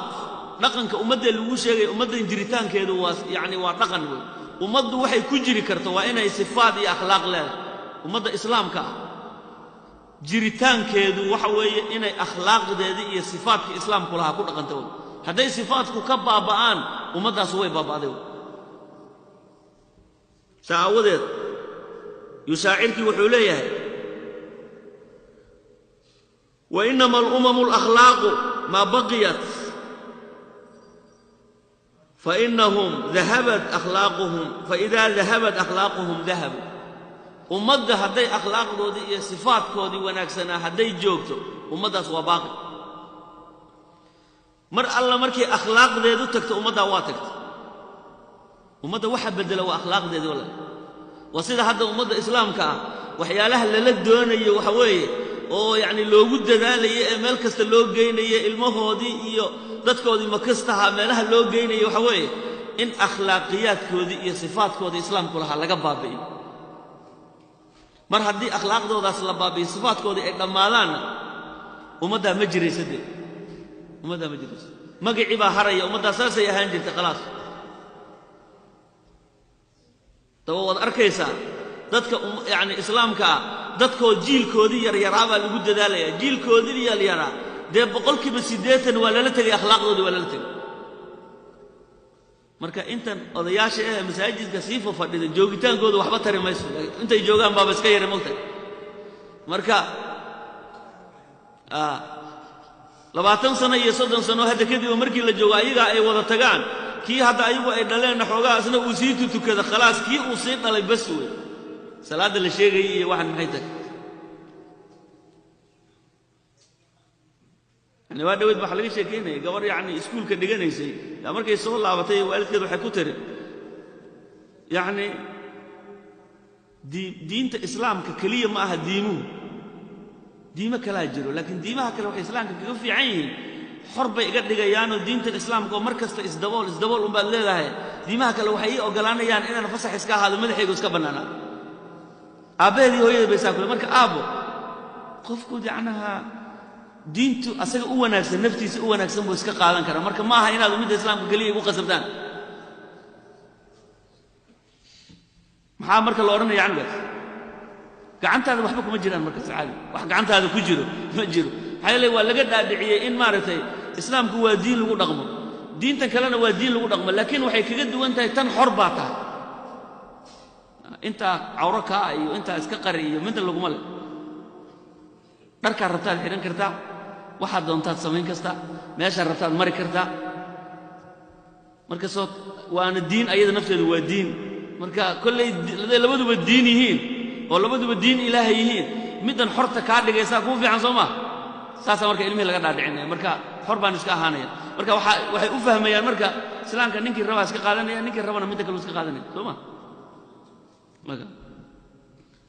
dhaqanka ummadda lagu sheegay ummaddan jiritaankeedu waa yaani waa dhaqan weey ummaddu waxay ku jiri karto waa inay sifaad iyo akhlaaq leedahay ummadda islaamka jiritaankeedu waxa weeye inay akhlaaqdeeda iyo sifaadka islaamku laha ku dhaqanto hadday sifaadku ka baaba'aan ummaddaas way baaba'day saawadeed yusaa'irki wuxuu leeyahay wa innama al-umam al-akhlaq ma baqiyat فإنهم ذهبت أخلاقهم فإذا ذهبت أخلاقهم ذهبوا ومدى هدي أخلاق دودي صفات كودي وناكسنا هدي جوكتو ومدى سواباقي مر الله مركي أخلاق دي دو تكتو ومدى واتكت ومدى واحد بدلوا أخلاق دي ولا وصيدا هذا ومدى إسلام كا وحيالها اللي لك دوني وحوي oo yani loogu dadaalay ee meel kasta loo geeyay ilmahoodii iyo dadkoodii ma kastaha meelaha loo geeyay waxa weeye in akhlaaqiyadkoodii iyo sifaadkoodii islaamku laha laga baabi'iyo mar haddii akhlaaqdoodaas la baabi'iyo sifaadkoodii ay dhamaadaan ummadda ma jiraysadee ummadda ma jiraysa magacii baa haraya ummadda saasay ahaan jirtay khalaas tawad arkaysa dadka yani islaamka dadkoo jiilkoodii yaryaraabaa lagu dadaalaya jiilkoodii yaryaraa dee 80% waa lala tegay akhlaaqdoodii waa lala tegay marka intan odayaasha ee masaajidka sii fadhida joogitaankooda waxba tari mayso intay joogaan baaba iska yara moogtay marka 20 sano iyo 30 sano hadda kadib markii la joogo ayaga ay wada tagaan kii hadda ayagu ay dhaleen xoogaa asna uu sii tukada khalaas kii uu sii dhalay bas weey salaada la sheegay iyo waxan maxay tahay yani waa dawad waxa laga sheekeynay gabar yani iskuulka dhiganaysay markay soo laabatay waalidkeed waxay ku tiri yani diinta islaamka kaliya ma aha diimo kala jiro laakiin diimaha kale waxa islaamka kaga fiican yihiin xor bay iga dhigayaan oo diinta islaamka mar kasta isdabool un baad leedahay diimaha kale waxay ogolaanayaan inaan fasax iska ahaado madaxaygu iska banaanaa aabbaheedii hooyada bay saa kule marka aabbo qofku yacnaha diintu asaga u wanaagsan naftiisa u wanaagsan buu iska qaadan karaa marka ma aha inaad ummadda islaamka kaliya igu qasabtaan maxaa marka la odhanaya canugaas gacantaada waxba kuma jiraan marka sacaadi wax gacantaada ku jiro ma jiro maxaa yeelay waa laga dhaadhiciyey in maaragtay islaamku waa diin lagu dhaqmo diintan kalena waa diin lagu dhaqmo laakiin waxay kaga duwan tahay tan xor baa tahay inta cawro ka iyo inta iska qari iyo midna laguma leh dharka rabtaad xiran kartaa waxa doontaad samayn kasta meesha rabtaad mari kartaa marka soo waana diin ayada nafteedu waa diin marka kullay labaduba diin yihiin oo labaduba diin ilaahay yihiin midan xorta ka dhigaysa ku fiican Soomaa saasa marka ilmihi laga dhaadhicinay marka xor baan iska ahaanaya marka waxay u fahmayaan marka islaamka ninkii raba iska qaadanaya ninkii rabana mid kale iska qaadanaya Soomaa marka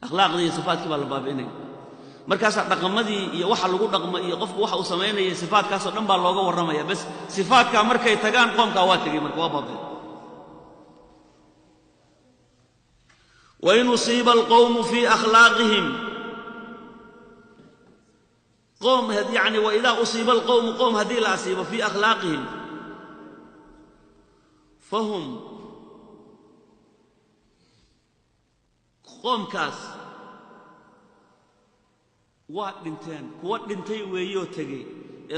akhlaaqdii sifaadkii baa la baabi'inay markaas dhaqamadii iyo waxa lagu dhaqmo iyo qofku waxa uu sameeyay sifaadkaas oo dhan baa looga waramaya bas sifaadka markay tagaan qoomka waa tagay marka waa baabay wa in usiba alqawm fi akhlaqihim قوم يعني وإذا أصيب القوم قوم هذه لا أصيب في أخلاقهم فهم قوم كاس وادنتي ويو تجي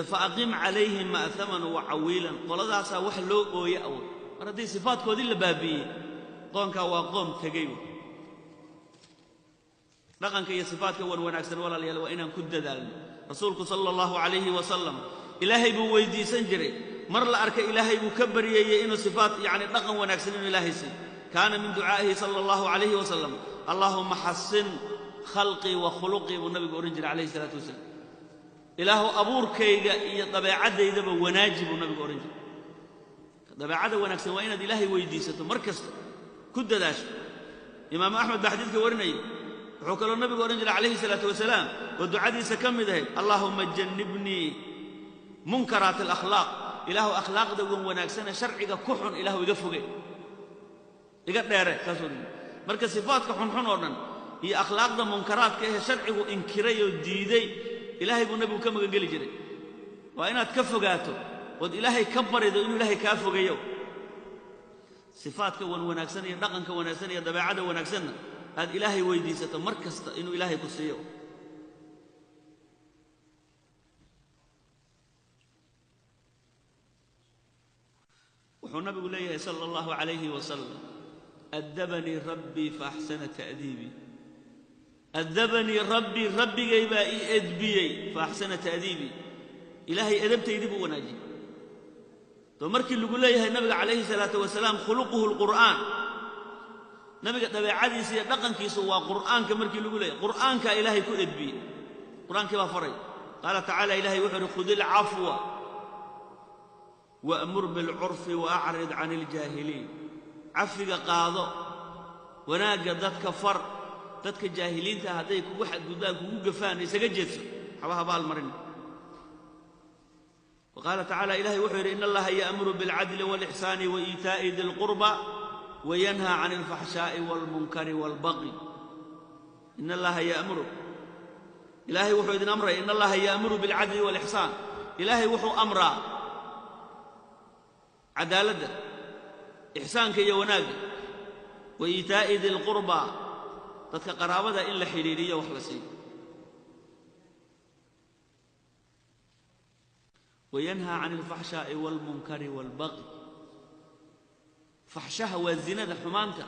فأقيم عليهم ما ثمن وعويلا قال ذا سوح لو ويأول ردي صفات كودي البابية قوم كا وقوم تجي لقن كي صفات كون ونكسر ولا ليال وإن كد ذلك رسولك صلى الله عليه وسلم إلهي بو ويدي سنجري مر الأرك إلهي بو كبري إنه صفات يعني لقن ونكسر إلهي سي كان من دعائه صلى الله عليه وسلم اللهم حسن خلقي وخلقي والنبي أورنجل عليه الصلاة والسلام إله أبور كيغا طبيعة إذا وناجب والنبي أورنجل طبيعة ونكسر وإن إلهي ويدي ستو مركز كد داش إمام أحمد بحديث ورني وحكى النبي أورنجل عليه الصلاة والسلام والدعاء سكم ذهب اللهم جنبني منكرات الأخلاق إله أخلاق دوم وناكسنا شرعك كحن إله يقفقه يقول ديره كاسود مركز صفات كحن حنورنا هي أخلاق دا منكرات كه شرعه إنكري وديدي إلهي بالنبي كم قال جري وأنا تكفقاته ود إلهي كبر إذا إنه إلهي كافقيه صفات كون وناكسنا يدقن كون وناكسنا يدبعده وناكسنا هذا إلهي ويديسة مركز إنه إلهي كسيه وحنا بيقول لي صلى الله عليه وسلم أدبني ربي فأحسن تأديبي أدبني ربي جايبا أدبي فأحسن تأديبي إلهي أدبت يدبه وناجي تمركي اللي يقول لي النبي عليه الصلاة والسلام خلقه القرآن نبي تبعادي سي دقن كيسو قرآن كمركي اللي يقول لي قرآن كإلهي كأدبي قرآن كما فري قال تعالى إلهي وحر خذ العفو وأمر بالعرف وأعرض عن الجاهلين عفق قاضو وناقا ذاتك فر ذاتك جاهلين هذيك واحد قدامك وقفان يسجد حواها بالمرن وقال تعالى إلهي وحر إن الله يأمر بالعدل والإحسان وإيتاء ذي القربى وينهى عن الفحشاء والمنكر والبغي إن الله يأمر إلهي وحو إذن أمره إن الله يأمر بالعدل والإحسان إلهي وحو أمره عدالة إحسانك يا وناقي وإيتاء ذي القربى تتك قرابة إلا حريرية وحلسية وينهى عن الفحشاء والمنكر والبغي فحشها والزنا حمانك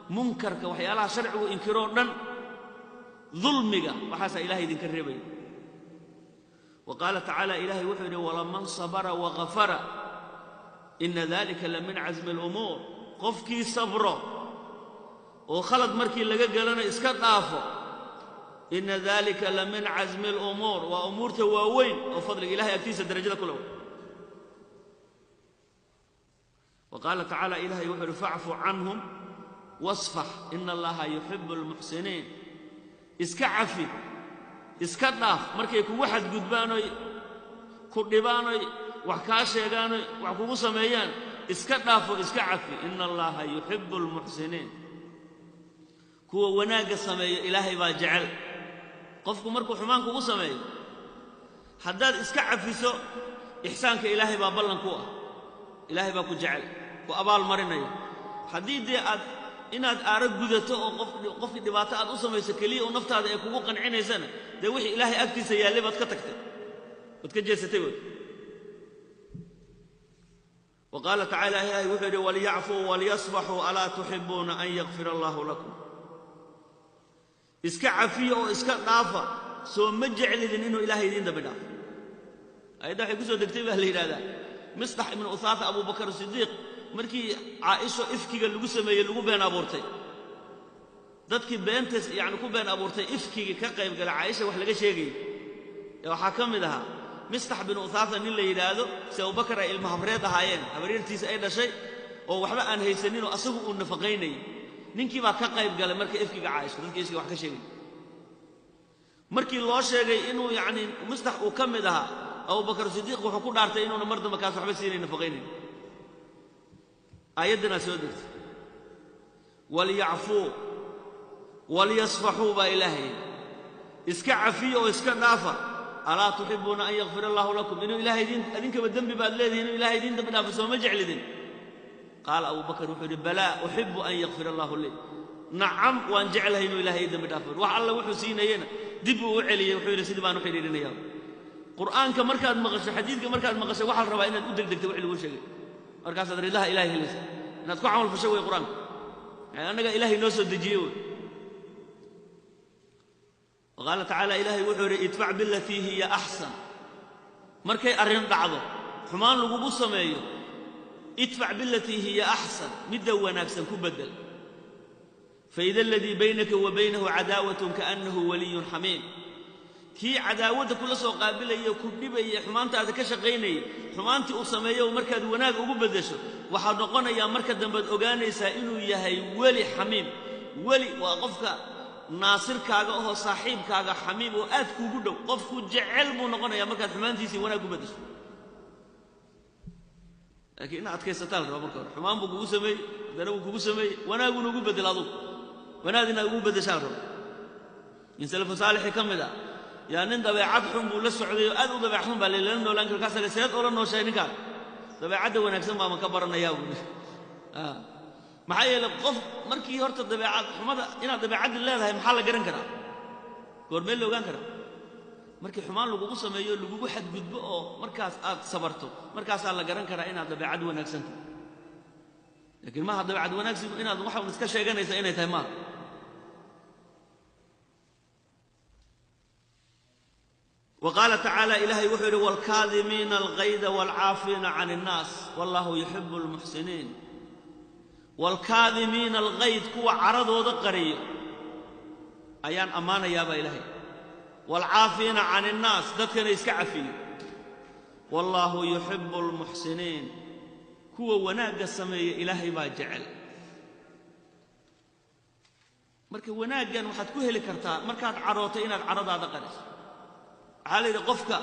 منكرك وحيالها شرع وإنكرون ظلمك وحاسى إلهي ذي كربي وقال تعالى إلهي وحده ولمن صبر وغفر إن ذلك لمن عزم الأمور قفكي صبره وخلط مركي لقى قالنا إسكت آفو إن ذلك لمن عزم الأمور وأمور تواوين وفضل إلهي أكتيس الدرجة كلها وقال تعالى إلهي وحده فاعف عنهم واصفح إن الله يحب المحسنين إسكعفي إسكت آف مركي يكون واحد قدبانو كردبانو وحكاشيغان وحكوكو سميان اسكا دافو اسكا عفي ان الله يحب المحسنين كو وناغا سمي الهي با جعل قفكو مركو حمان كوكو سمي حداد اسكا عفيسو احسانك الهي با بلن كو الهي با كو جعل وابال مريناي حديدي اد inaad arag gudato oo qof dhibaato aad u sameeyso kaliya oo naftaada ay kugu qancinaysana de wixii ilaahay agtiisa yaalay baad ka tagtay baad ka jeesatay وقال تعالى إلهي وحده وليعفوا وليصفحوا ألا تحبون أن يغفر الله لكم إسكا عفية أو إسكا نافة سو مجعل إذن إنه إلهي دين دبنا أيضا حيكسوا دكتبه لهذا مصطح من أثاث أبو بكر الصديق مركي عائشة إفكي قال لقسم يلقوا بين أبورتي ذاتك بينتس يعني كو بين أبورتي إفكي كقيم قال عائشة وحلقة شيقي وحاكم لها مصطح بن أثاث نين اللي يلاذو سأبو بكر المهبريد هايين هبريرتيس أيضا شيء ووحبا أن هيسنين وأصبوا النفقيني نينكي ما كقيم قال مركي إفكي عائشة ذاتك إسكي وحكا شيقي markii loo sheegay inuu yani mustax uu ka mid ahaa abubakar sidiiq wuxuu ku dhaartay inuuna mar dambe kaas waxba siinay nafaqaynayn aayaddana soo degtay waliyacfuu waliyasfaxuu baa ilaahay iska cafiya oo iska dhaafa alaa tuxibuuna an yakfir allaahu lakum inuu ilaahay idinkaba dembi baad leedihin inuu ilaahay idin dembi dhaafo sooma jeclidin qaala abubakar wuxuu yidhi balaa uxibu an yakfir allaahu lii nacam waan jeclahay inuu ilaahay ii dembi dhaafo wax alla wuxuu siinayena dib uu u celiyey wuxuu yidhi sidii baan u xidhiidhinayaa qur'aanka markaad maqasho xadiidka markaad maqasho waxaa la rabaa inaad u degdegto wixii lagu sheegay markaasaad ridaha ilaahay helaysa inaad ku camal fasho wey qur'aanka yani annaga ilaahay noo soo dejiyey wey وقال تعالى إلهي وحوري ادفع بالتي هي أحسن مركي أرين دعضو حمان لغو سمايو ادفع بالتي هي أحسن مدى وناكسا كبدل فإذا الذي بينك وبينه عداوة كأنه ولي حميم كي عداوة كل سو قابلة يكبني يا حمانتي هذا كشقيني حمانتي أسمايو مركز وناك وبدشو وحنقونا يا مركز دنبد أغانيسا إنو يهي ولي حميم ولي وقفك naasirkaaga oo saaxiibkaaga xamiim oo aad kuugu dhow qofku jecel buu noqonayaa markaad xumaantiisii wanaag u bedesho laakiin inaad adkaysataan raba marka hore xumaan buu kugu sameeyey haddana buu kugu sameeyey wanaaguna ugu bedel adugu wanaag inaad ugu bedeshaan raba min salafu saalixi ka mid ah yaa nin dabeecad xun buu la socday oo aad u dabeec xun baa leelana noolaan kara kaasale seed oo la nooshay ninkaan dabeecadda wanaagsan baa ma ka baranayaa buu maxaa yeelay qof markii horta dabeecad xumada inaad dabeecad leedahay maxaa la garan karaa goormee la ogaan karaa markii xumaan lagugu sameeyo lagugu xadgudbo oo markaas aad sabarto markaasaa la garan karaa inaad dabeecad wanaagsan tahay laakiin maaha dabeecad wanaagsan inaad waxa iska sheeganaysa inay tahay maaha وقال تعالى إلهي وحده والكاظمين الغيظ والعافين عن الناس والله يحب المحسنين والكاظمين الغيظ كوا عرضوا ذقري أيان أمانة يا با إلهي والعافين عن الناس ذكر يسكعفي والله يحب المحسنين كوا وناق السمي إلهي با جعل مركي وناقا وحد كوه لكرتا مركات عروتين العرض هذا قريش علي قفك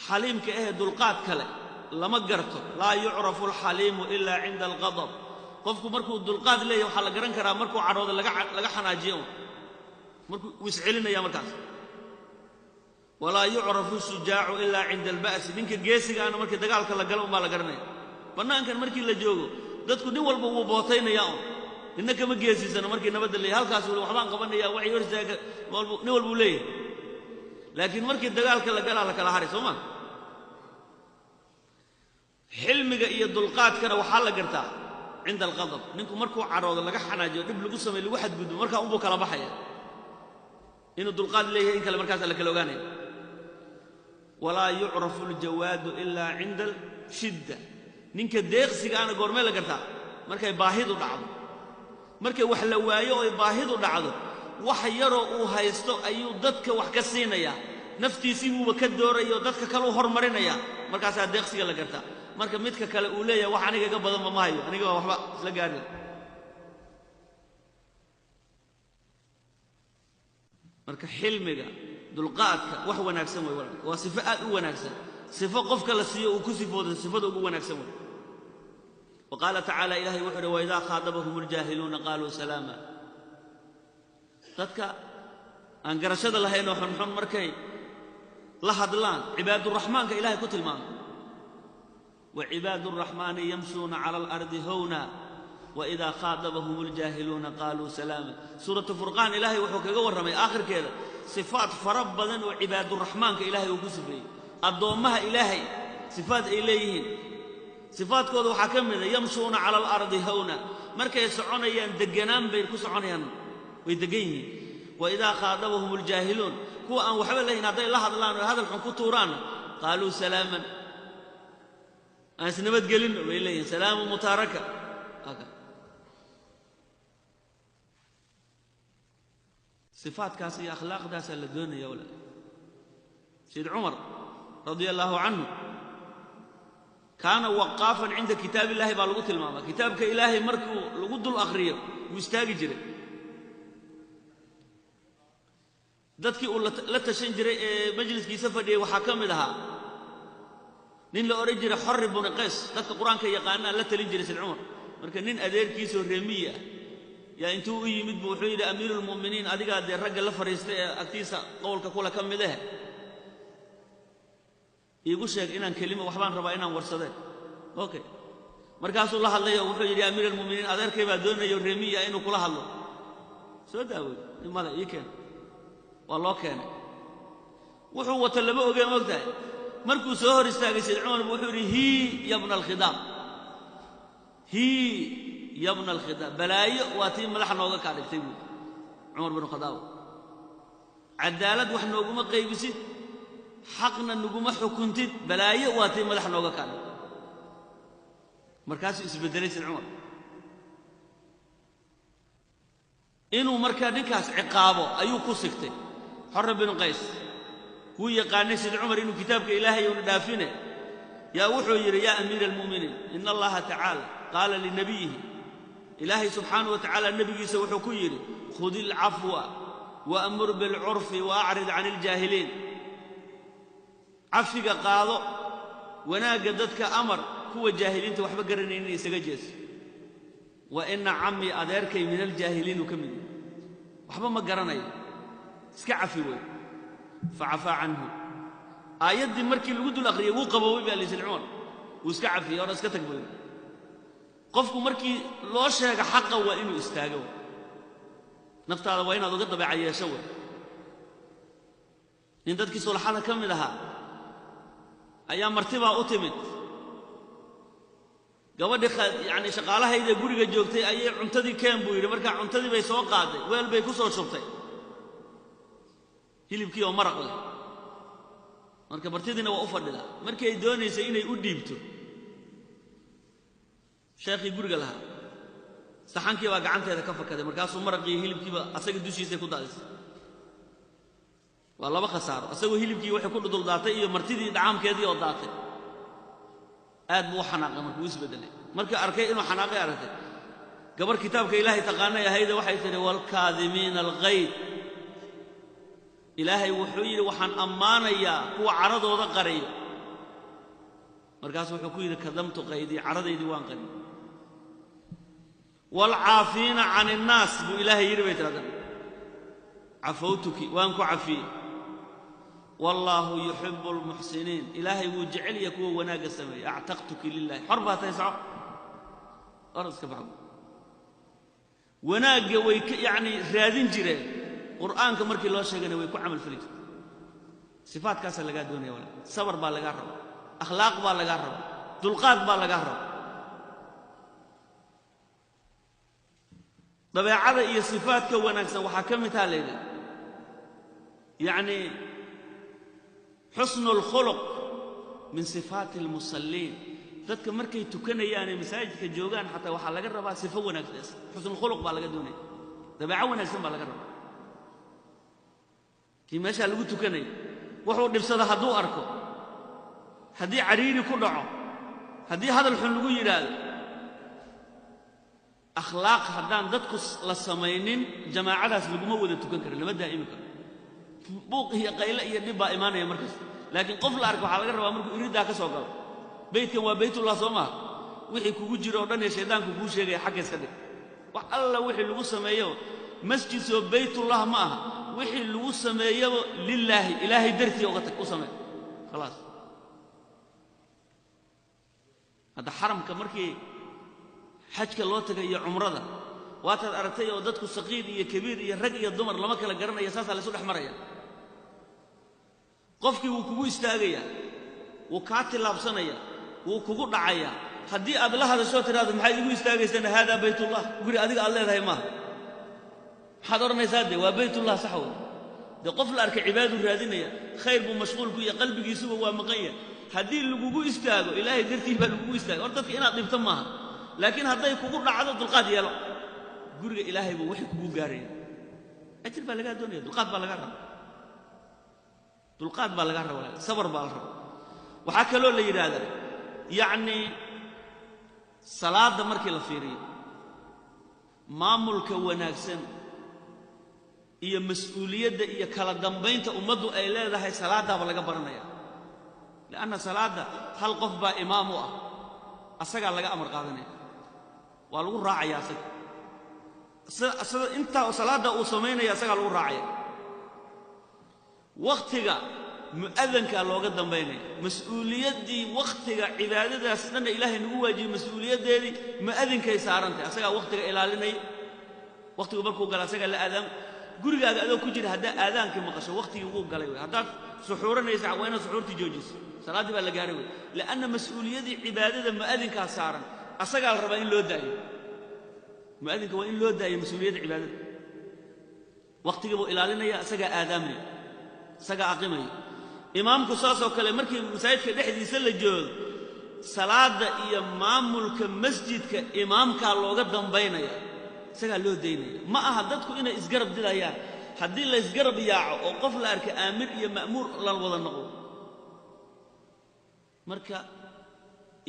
حليم كأيه دلقات كله لما قرته لا يعرف الحليم إلا عند الغضب قفكو مركو الدلقات ليه وحال قرن كرا مركو عروض لقى حناجيهم مركو وسعلنا يا مركز ولا يعرف الشجاع إلا عند البأس منك جيسي أنا مركي دقالك الله قلب ما لقرني بنا أنك مركي اللي جوجو دتكو نول بوبوتين ياهم إنك ما جيسي سنة مركي نبدل لي هالكاس وحبان قبلنا يا وعي ورزاق نول بوليه لكن مركي دقالك الله قلب الله حارس وما xilmiga iyo dulqaadkana waxa la gartaa inda alqadab ninku markuu caroodo laga xanaajiyo dib lagu sameeyo lagu xadgudbo marka uu kala baxaya inuu dulqaad leeyahay in kale markaas la kala ogaanay wala yu'rafu aljawad illa inda shidda ninka deeqsiga ana goormee la gartaa markay baahidu dhacdo markay wax la waayo oo baahidu dhacdo wax yaro uu haysto ayuu dadka wax ka siinaya naftiisii uu ka doorayo dadka kale u hormarinaya markaas deeqsiga la gartaa marka midka kale uu leeyahay wax aniga ga badan ma hayo aniga waxba isla gaarin marka xilmiga dulqaadka wax wanaagsan way waa sifo aad u wanaagsan sifo qofka la siiyo uu ku sifoodo sifada ugu wanaagsan way وقال تعالى إلهي وحده وإذا خاطبهم الجاهلون قالوا سلاما dadka aan garashada lahayn oo xun markay la hadlaan cibaadu rahmaanka ilaahay ku tilmaamay وعباد الرحمن يمشون على الأرض هونا وإذا خاطبهم الجاهلون قالوا سلاما سورة الفرقان إلهي وحكا ورمي آخر كذا صفات فربنا وعباد الرحمن كإلهي وكسفه الضومها إلهي صفات إليهن صفات كذا وحكم يمشون على الأرض هونا مركا يسعون يندقنان بين كسعون ويدقين وإذا خاطبهم الجاهلون كو أن وحبل لهنا هذا الحكم توران قالوا سلاما أنس نبت قلنا وإليه سلام متاركة صفات كاسية أخلاق داس الدنيا يا ولد سيد عمر رضي الله عنه كان وقافا عند كتاب الله بالغوت الماما كتابك إلهي مركو لغد الأخرية مستاقي جري dadkii uu la tashan jiray ee majliskiisa fadhiyay waxaa ka mid ahaa nin la oran jiray Xorr ibn Qays dadka quraanka yaqaana la talin jiray Sayd Umar marka nin adeerkiisa reemiya yaa intuu u yimid buu wuxuu yiri amiirul muuminiin adiga adeer ragga la fariistay agtiisa qowlka kula ka mid ah iigu sheeg inaan kelimo waxbaan rabaa inaan warsadeen okay markaasuu la hadlay wuxuu yiri amiirul muuminiin adeerkay baa doonayo reemiya inuu kula hadlo soo daaway mala ikeen والله كان وحو وتلبه اوغي موغتاي markuu soo hor istaagay Sayd Umar wuxuu yiri hi ya ibn al-khidab hi ya ibn al-khidab balaayo waati madax nooga ka dhigtay Umar ibn al-Khadaab cadaalad wax nooguma qaybisid xaqna nuguma xukuntid balaayo waati madax nooga ka dhigtay markaas isbedelay Sayd Umar inuu markaa ninkaas ciqaabo ayuu ku sigtay Xorr ibn Qays هو يقاني سيد عمر إنه كتابك إلهي وندافنه يا وحو يا أمير المؤمنين إن الله تعالى قال لنبيه إلهي سبحانه وتعالى النبي سوحو كيري خذ العفو وأمر بالعرف وأعرض عن الجاهلين عفك قاضو وناقدتك أمر هو جاهلين توحب قرنيني سججس وإن عمي أديرك من الجاهلين وكمل وحب ما قرني اسكعفي وي فعفى عنه آيات مركي الود الأخرية وقبوا بها لسلعون واسكعفي ولا اسكتك بها قفكم مركي لو شيء حقه وإنه استاجوا نفط هذا وين هذا قد بعيا سوى نندك صلحنا كم لها أيام مرتبة أتمت قبل يعني شغالها إذا جوري جوكتي أي عنتدي كم بوير مركا عنتدي بيسوق قاعد ويل بيكسر شرطي hilibkii oo maraq leh marka bartidina waa u fadhida markay doonaysay inay u dhiibto sheekhi guriga laha saxankii waa gacanteeda ka fakaday markaasuu maraqii hilibkiiba asaga dushiisa ku daadisay waa laba khasaaro asagoo hilibkii waxay ku dhudul daatay iyo martidii dhacaamkeedii oo daatay aad buu xanaaqay markuu isbedelay markii arkay inuu xanaaqay aragtay gabar kitaabka ilaahay taqaanay ahayda waxay tiri wal kaadimiina al-ghayd إلهي وحويل وحن أمانيا هو عرض وذقري مركز وحكويل كذمت قيدي عرضي ديوان قري والعافين عن الناس بو إلهي يربيت هذا عفوتك وانكو عفي والله يحب المحسنين إلهي وجعل يكون وناق السماء أعتقتك لله حربها تيسع أرزك بعض وناق يعني رادين جرين قرآن كمركي الله شيء ويكون عمل فريق صفات كاس اللي قاعد دنيا ولا صبر بالجارب أخلاق بالجارب دلقات بالجارب طبعا هذا صفات كونك وحكمتها لنا يعني حسن الخلق من صفات المصلين ذاتك مركي تكني يعني مساجد كجوجان حتى وحلا جربها صفة ونك حسن الخلق بالجا دنيا طبعا ونك بالجارب كي ماشى لو تكني وحو دبسده haduu arko hadii cariiri ku dhaco hadii hadal xun lagu yiraahdo akhlaaq hadaan dadku la sameeynin jamaacadaas lagu ma wada tukan karo laba daa'imi karo buuq iyo qaylo iyo dibba iimaanaya markaas laakiin qof la arko waxa laga rabaa markuu iriida ka soo galo beedkan waa beeytullah Soomaa wixii kugu jiro oo dhan ee shaydaanku ku sheegay xaq iska dhig wax alla wixii lagu sameeyo masjid soo beeytullah ma aha وحي لو سميه لله إلهي درتي وقتك وسميه خلاص هذا حرم كمركي حج كالله تجي عمرة واتد أرتي ودتك الصغير يا كبير يا رجل يا الضمر لما كلا جرنا يا ساس على سود حمرية قفكي وكوي استاجية وكاتل لابسنية وكوي دعية هدي أبلها هذا شو ترى هذا محل يقول استاجي سنة هذا بيت الله قولي أديك الله ذا ما حضرنا يسادي وبيت الله صحوه ده قفل أرك عباد الرادينية خير بمشغول كوي قلبك يسوى ومقية هدي اللي جوجو استاجو إلهي درتي بالجوجو استاجو أردت إنا ضيف تماها لكن هذا يكون عدد القاضي يلا قول إلهي بوحي كوجو جارين أجل بالجا الدنيا دلقات بالجا دلقات بالجا ولا صبر بالجا وحكى له اللي هذا يعني صلاة مركي الفيري ما ملك وناكسن iyo mas'uuliyadda iyo kala dambeynta ummaddu ay leedahay salaadaaba laga baranaya laana salaada hal qof baa imaam u ah asaga laga amar qaadanaya waa lagu raacaya asaga inta salaada uu sameeynaya asaga lagu raacaya waqtiga mu'adhanka looga dambeynaya mas'uuliyaddii waqtiga cibaadadaas dhan ilaahay nagu waajiyay mas'uuliyadeedii mu'adhinkay saarantay asaga waqtiga ilaalinay waqtigu markuu gala asaga la aadaan gurigaaga adoo ku jira hadaa aadaanka maqasho waqtigii uu galay way hadaa suxuuranaysa wayna suxuurti joojiso salaadii baa la gaaray way laana mas'uuliyadii cibaadada mu'adhinka saaran asaga la rabaa in loo daayo mu'adhinka waa in loo daayo mas'uuliyadda cibaadada waqtiga buu ilaalinaya asaga aadaamay asaga aqimay imaamku saasoo kale markii masaajidka dhexdiisa la joogo salaada iyo maamulka masjidka imaamka looga dambeynaya isaga loo deynaya ma aha dadku inay isgarab dilayaan haddii la isgarab yaaco oo qof la arka aamir iyo ma'muur la wada noqdo marka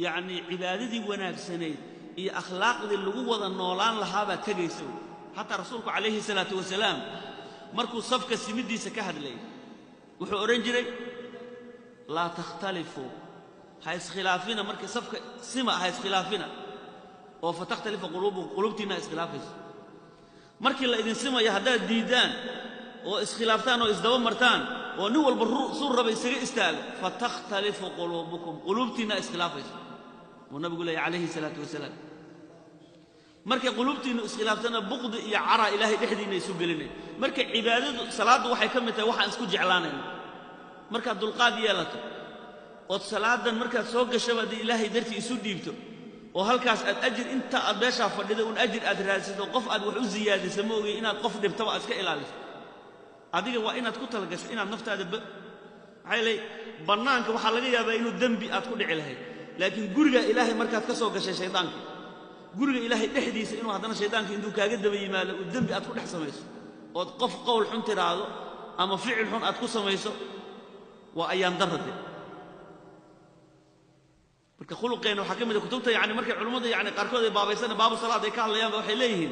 yaani cibaadadii wanaagsaneed iyo akhlaaqdii lagu wada noolaan lahaa baa tagayso hatta rasuulku calayhi salaatu wasalaam markuu safka simidiisa ka hadlay wuxuu oran jiray la takhtalifu ha iskhilaafina markii safka sima ha iskhilaafina oo fataqtalifu qulubtina iskhilaafayso markii la idin simaya haddaad diidaan oo iskhilaaftaan oo isdaba martaan oo nin walba suu raba isaga istaago fataqtalifu qulubtina iskhilaafayso oo nabigu leeyahay calayhi salaatu wasalaam markii qulubtina iskhilaaftana buqdi iyo cara ilaahay dhexdiina isu gelinay marka cibaadadu salaadu waxay ka mid tahay waxaan isku jeclaanayna marka dulqaad yeelato oo salaadan marka soo gashaba ilaahay dartii isu dhiibto oo halkaas aad ajir inta aad beesha fadhido un ajir aad raadsato qof aad wax u ziyaadiso ma ogeey inaad qof dhibtaba iska ilaaliso adiga waa inaad ku talagasho inaad naftaada maxay banaanka waxa laga yaabaa inuu dambi aad ku dhici lahayd laakiin guriga ilaahay markaad ka soo gashay shaydaanka guriga ilaahay dhexdiisa inuu haddana shaydaanka intuu kaaga daba yimaado uu dambi aad ku dhex samayso oo qof qowl xun tiraado ama ficil xun aad ku samayso waa ayaan darrade marka khuluqeena waxa kamid ah kutubta yaani markay culimada yaani qaarkood ay baabaysan baabu salaad ay ka hadlayaan waxay leeyihiin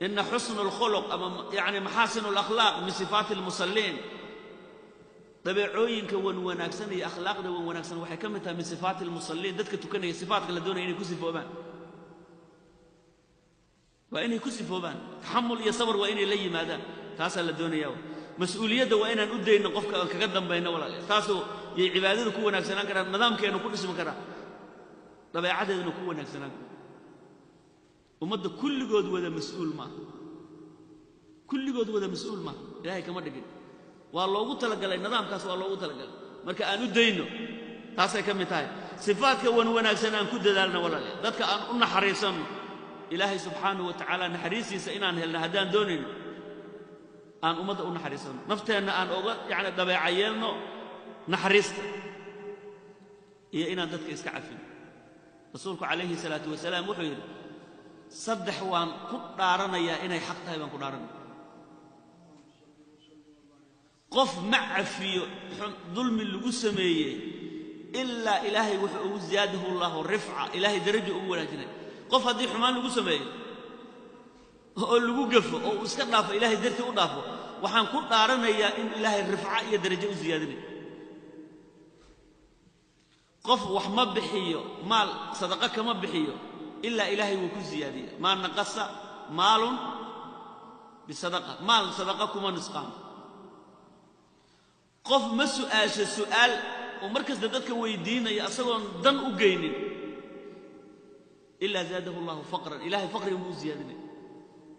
in husnul khuluq ama yaani mahasinul akhlaq min sifatil musallin dabeecooyinka wanaagsan iyo akhlaaqda wanaagsan waxay kamid tahay min sifatil musallin dadka tukanaya sifaadka la doonayo inay ku sifoobaan waa inay ku sifoobaan tahammul iyo sabr waa inay la yimaadaan taas la doonayaa mas'uuliyadda waa inaan u deeyno qofka aan kaga dambayno walaal taasoo yey cibaadadu ku wanaagsanaan karaan nidaamkeenu ku dhismi karaa dabeecadeeduna ku wanaagsanaan ummadda kulligood wada mas'uul ma ilaahay kama dhigin waa loogu talagalay nidaamkaas waa loogu talagalay marka aan u deeyno taasay ka mid tahay sifaadka wanaagsan aan ku dadaalno walaal dadka aan u naxariisano ilaahay subxaanahu wa ta'ala naxariisiisa inaan helno haddaan doonayno aan ummadda u naxariisano nafteena aan oga yaani dabeecayelno naxariista iyo inaan dadka iska cafin rasuulku calayhi salaatu wasalaam wuxuu yiri saddex waan ku dhaaranayaa inay xaq tahay baan ku dhaaranaya qof ma cafiyo dulmi lagu sameeyey ilaa ilaahay wuxuu ugu ziyaadahu allahu rifca ilaahay darajo ugu wanaajinay qof haddii xumaan lagu sameeyo oo lagu gafo oo iska dhaafo ilaahay dartii u dhaafo waxaan ku dhaaranayaa in ilaahay rifca iyo darajo u ziyaadinayo qof wax ma bixiyo maal sadaqa kama bixiyo illa ilaahay wuu ku ziyaadiya ma naqasa maalun bisadaqa maal sadaqa kuma nisqaan qof ma su'aasha su'aal oo markaas dadka weydiinaya asagoon dan u geynin illa zaadahu allahu faqran ilaahay faqri wuu ziyaadinay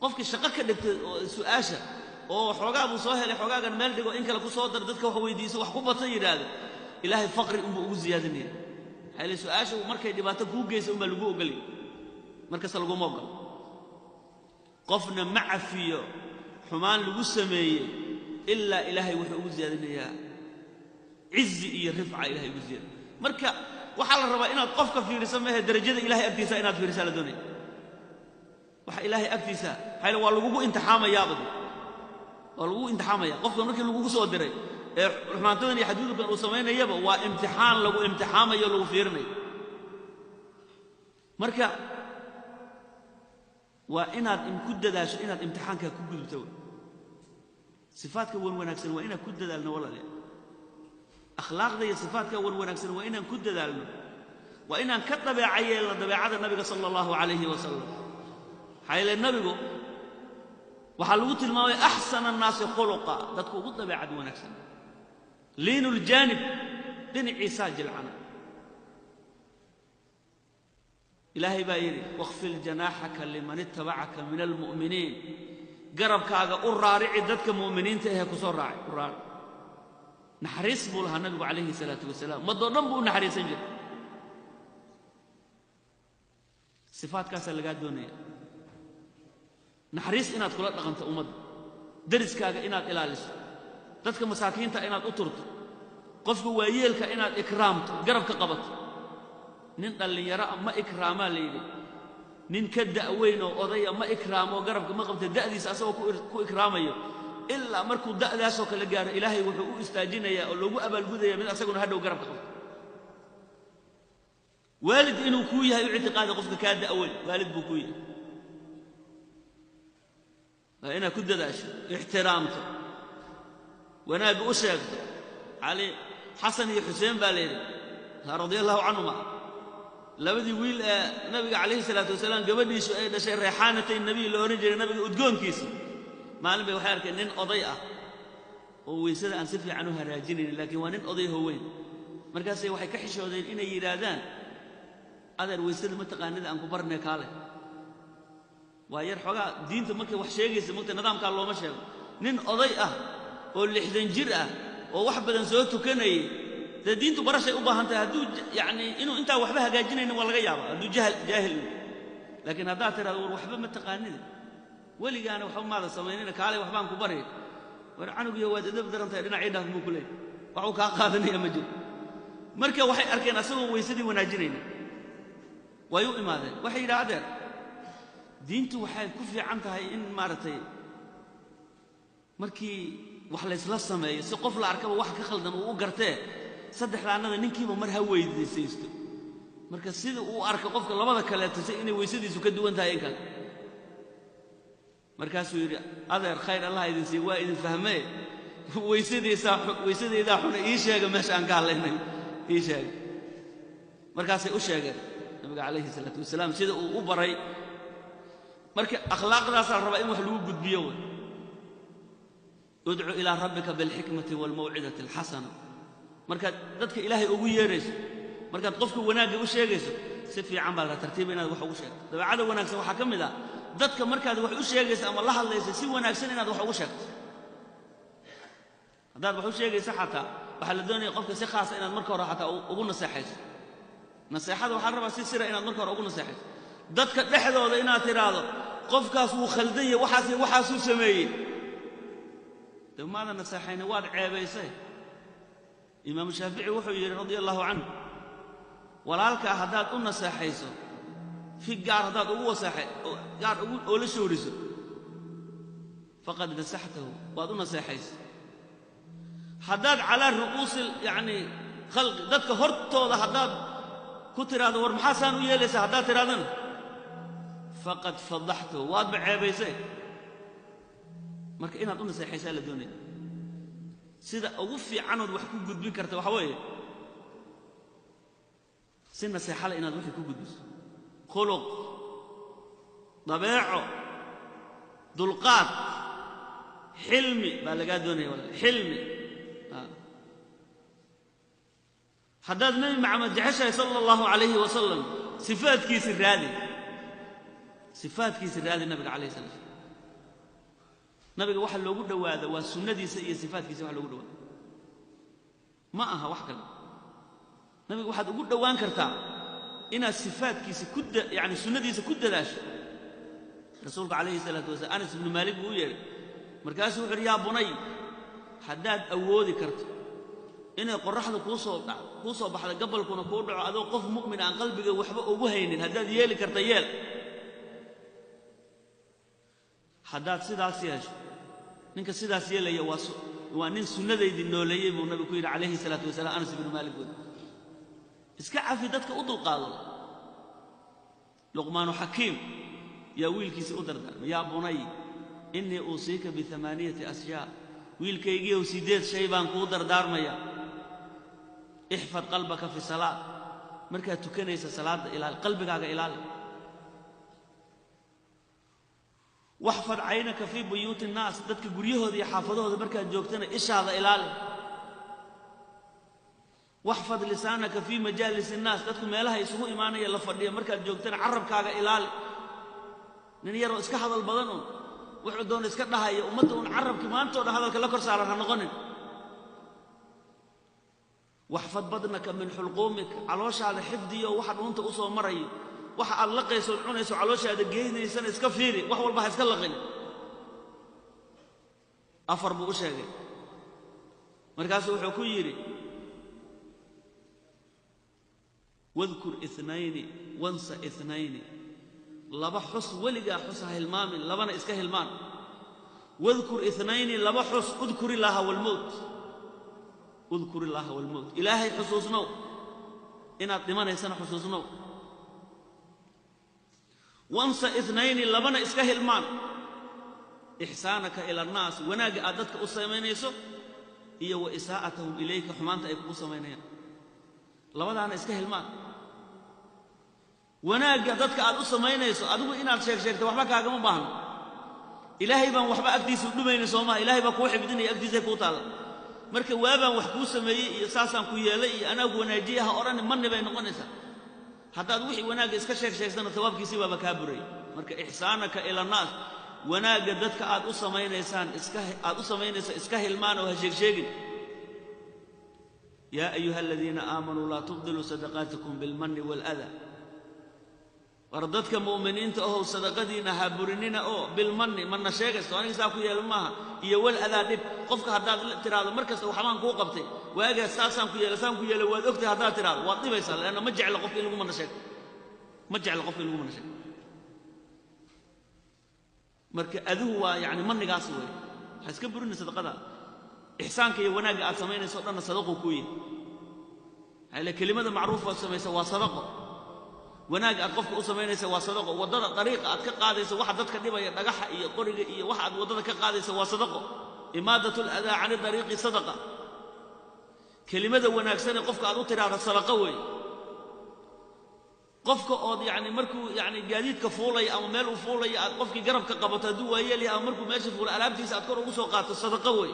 qofki shaqo ka dhigtay oo su'aasha oo xogaa buu soo helay xogaagan meel dhigo in kala ku soo dar dadka wax weydiiso wax ku batay yiraahdo ilaahay faqri ugu ziyaadinay hali su'aashu markay dhibaato ku geyso uma lagu ogalay markaas lagu moogol qofna ma cafiyo xumaan lagu sameeyay illa ilaahay wuxuu ugu ziyaadinayaa izzi iyo rifca ilaahay ugu ziyaad marka waxa la rabaa inaad qofka fiiriso ma darajada ilaahay agtiisa inaad fiiriso la doonay waxa ilaahay agtiisa hayla waa lagu imtixaamayaa bad waa lagu imtixaamaya qofka markii lagu soo diray ee xumaantadan iyo xadgudubkan uu sameynayaba waa imtixaan lagu imtixaamayo lagu fiirinayo marka waa inaad in ku dadaasho inaad imtixaanka ku gudubto صفاتك وناكسن وإنا كد دالنا ولا لا أخلاق ذي صفاتك وناكسن وإنا كد دالنا وإنا كتب عيال طبيعة النبي صلى الله عليه وسلم حيل النبي وحلوت الماء أحسن الناس خلقا دتكو قد طبيعة وناكسن لين الجانب لين عيسى جلعنا إلهي بايري واخفل جناحك لمن اتبعك من المؤمنين قرب كاغا أرارع دتك مؤمنين تهي كسور راعي أرارع نحريس بولها النبي عليه الصلاة والسلام ما دونم بو نحريس انجل صفات كاسا لقاد دونية نحريس إناد كلات لغنت أمد درس كاغا إناد إلاليس دتك مساكين تا إناد أطرت قفق وييلك إناد إكرامت قرب كقبط نين اللي يرى ما إكراما ليلي نين كدا وينو أضيع ما إكرامه قرب ما قمت دأديس أسوأ كو إكرامه إلا مركو دأداسو كالجار إلهي وحقوق استاجنا يا الله أبى الجودة من أسقون هذا وقرب قبط والد إنه كويها اعتقاد قفك كاد أول والد بكوية فأنا كد داش احترامته وأنا بأسرته علي حسن حسين بالين رضي الله عنهما لبدي ويل النبي عليه الصلاة والسلام قبل شيء ريحانة النبي اللي أورنج النبي أدقون كيسي ما لم يحرك إنن أضيئة ويصير أن سفي عنه هراجين لكن وإنن أضيء هو وين مركز وحي كحش وذين إن يرادان هذا ويصير متقاند أن كبرنا كاله وير حاجة دين تمك وحشيء يسمى نظام كالله مشى نن أضيئة واللي حزن جرأة وواحد بدن سوته كني الدين تبرر شيء أباه أنت هدو يعني إنه أنت وحبها جاجين إنه ولا جيابه هدو جاهل لكن هذا ترى وحبه متقاند ولي أنا وحب ماذا سميننا كالي وحبان كبري ورعنوا بيواد إذا بدرن تهرنا عيدها مو كلين وعوك قادني يا مجد مركب وحي أركين أسوه ويسدي وناجرين ويؤم هذا وحي رادر دينته وحي كفي عنتها إن مارتي مركي وحلا يسلسم يسقف العركبة واحد كخلدن وقرته صدق لأننا ننكيبه مرها ويد سيستو مركز سيد وأرك قفك الله ما ذكر إني ويسدي سكدو أنت هيك مركز يري هذا خير الله إذا سوى إذا فهمه ويسدي إذا حنا إيش يا جماعة أن قال لنا إيش يا مركز إيش يا النبي عليه الصلاة والسلام سيد وبري مركز أخلاق ناس الربائم وحلو قد بيوم ادعو إلى ربك بالحكمة والموعظة الحسنة marka dadka ilaahay ugu yeerayso marka qofku wanaag u sheegayso si fiican baa tartiib inaad wax ugu sheegto dabeecada wanaagsan waxa kamid ah dadka markaad wax u sheegayso ama la hadlayso si wanaagsan inaad wax ugu sheegto hadaad wax u sheegayso xataa waxa la doonayaa qofka si khaas ah inaad marka hore xataa ugu naseexayso naseexada waxa la rabaa si sir ah inaad marka hore ugu naseexayso dadka dhexdooda inaad tiraado qofkaas uu khaldan yahay waxaas uu sameeyay damaada naseexayna waad ceebaysay إمام الشافعي وحي رضي الله عنه ولالك هداد النصيحيسو في قار هداد وصاحي قار أول شوريسو فقد نصحته وهذا النصيحيس هداد على الرؤوس يعني خلق ذاتك هرتو هداد كتر هذا ورمحاسان ويليس هداد ترادن فقد فضحته واد بعيبيسي marka inaad u naseexaysaa la doonay sida ugu fiican oo wax ku gudbin karta waxa weeye si naseexa la inaad wax ku gudbiso khuluq dabeeco dulqaad xilmi baa laga doonay wala xilmi haddaad nabi maxamed jeceshahay sallallahu alayhi wa sallam sifaadkiisa raadi nabiga alayhi salaam nabiga waxa loogu dhawaado waa sunnadiisa iyo sifaadkiisa waxa loogu dhawaado ma aha wax kale nabiga waxaad ugu dhawaan kartaa inaad sifaadkiisa yani sunnadiisa ku dadaasho rasuulka alayhi salaatu wasalaam Anas ibn Malik buu yeeray markaasuu wuxuu yaa bunay haddaad awoodi karto inay qorraxda ku soo baxdo gabalkuna ku dhaco adoo qof mu'min aan qalbiga waxba ugu haynin haddaad yeeli karto yeel haddaad sidaas yeesho ninka sidaas yeelaya waa nin sunnadeedii nooleeyay buu nabigu ku yiri alayhi salaatu wasalaam Anas ibn Malik iska cafi dadka u dulqaado Luqmaan Hakim ya wiilkiisa u dardaarmay ya bunay inni usika bi 8 ashyaa wiilkaygiiyow 8 shay baan kuu dardaarmaya ihfad qalbaka fi salaat markaad tukanaysa salaada ilaali qalbigaaga ilaali واحفظ عينك في بيوت الناس dadka guryahooda iyo xaafadahooda markaad joogtana ishaada ilaali واحفظ لسانك في مجالس الناس dadku meelaha isugu iimaanaya la fadhiyo markaad joogtana carabkaaga ilaali nin yar oo iska hadal badan oo wuxuu doon iska dhahayo ummadda un carabki maantooda hadalka la kor saaran ha noqonin واحفظ بدنك من حلقومك calooshaada xifdiyo waxa dhuunta u soo marayo waxa aad laqayso cunayso calooshaada geeynaysana iska fiiri wax walba ha iska laqin afar buu u sheegay markaas wuxuu ku yiri wadhkur ithnayn wansa ithnayn laba xus waliga xusaha hilmaamin labana iska hilmaan wadhkur ithnayn laba xus udhkur ilaha wal maut udhkur ilaha wal maut ilaahi xusuusno inaad dhimanaysana xusuusno وانسى 2 لبنا اسكا هلمان إحسانك إلى الناس وناقي أدتك أسامينيسو إيا وإساءتهم إليك حمانتا إيكو أسامينيا لبنا أنا اسكا هلمان وناقي أدتك أسامينيسو أدوك إنا شيك وحبك أقام باهم إلهي بان وحبا أكديسو دمينيسو ما إلهي بان كوحي بدني أكديسي كوتالا مركا وابان وحكو سمي إساسا كويالي أنا وناجيها أوراني من بين قنسا حتى وحي وناقي اسكا شيكسنا ثوابكيسي بابا كابري marka ihsaanaka ila naas wanaaga dadka aad u sameeynaysan iska hilmaan oo sheegin ya ayuha alladheena aamanu la tubdilu sadaqatukum bil manni wal adha wardadka muuminiinta oo sadaqadiina ha burinina oo bil manni manna sheegayso aniga saa ku yeelmaha iyo wal adha dib qofka hadaad tiraado markasta waxaan ku qabtay waaga saasan ku yeelo waad ogtay hadaad tiraado waad dibaysaa laana ma jecla qof in lagu manna sheeg ma jecla qof in lagu manna sheeg marka aduhu waa yaani manigaas way ha iska burin sadaqada ihsaanka iyo wanaaga aad sameynayso dhan sadaqo ku yiin hal kelimada macruuf oo sameeysa waa sadaqo wanaaga aad qofka u sameynaysa waa sadaqo wadada dariiqa aad ka qaadayso waxa dadka dhibaya dhagaxa iyo qoriga iyo waxa aad wadada ka qaadayso waa sadaqo imaadatul adaa aan dariiqi sadaqa kelimada wanaagsan ee qofka aad u tiraahdo sadaqo way qofka oo yaani markuu yaani gaadiidka fuulay ama meel uu fuulay aad qofkii garabka qabato haduu waayeel ama markuu meesha fuulay alaabtiisa aad kor ugu soo qaato sadaqa way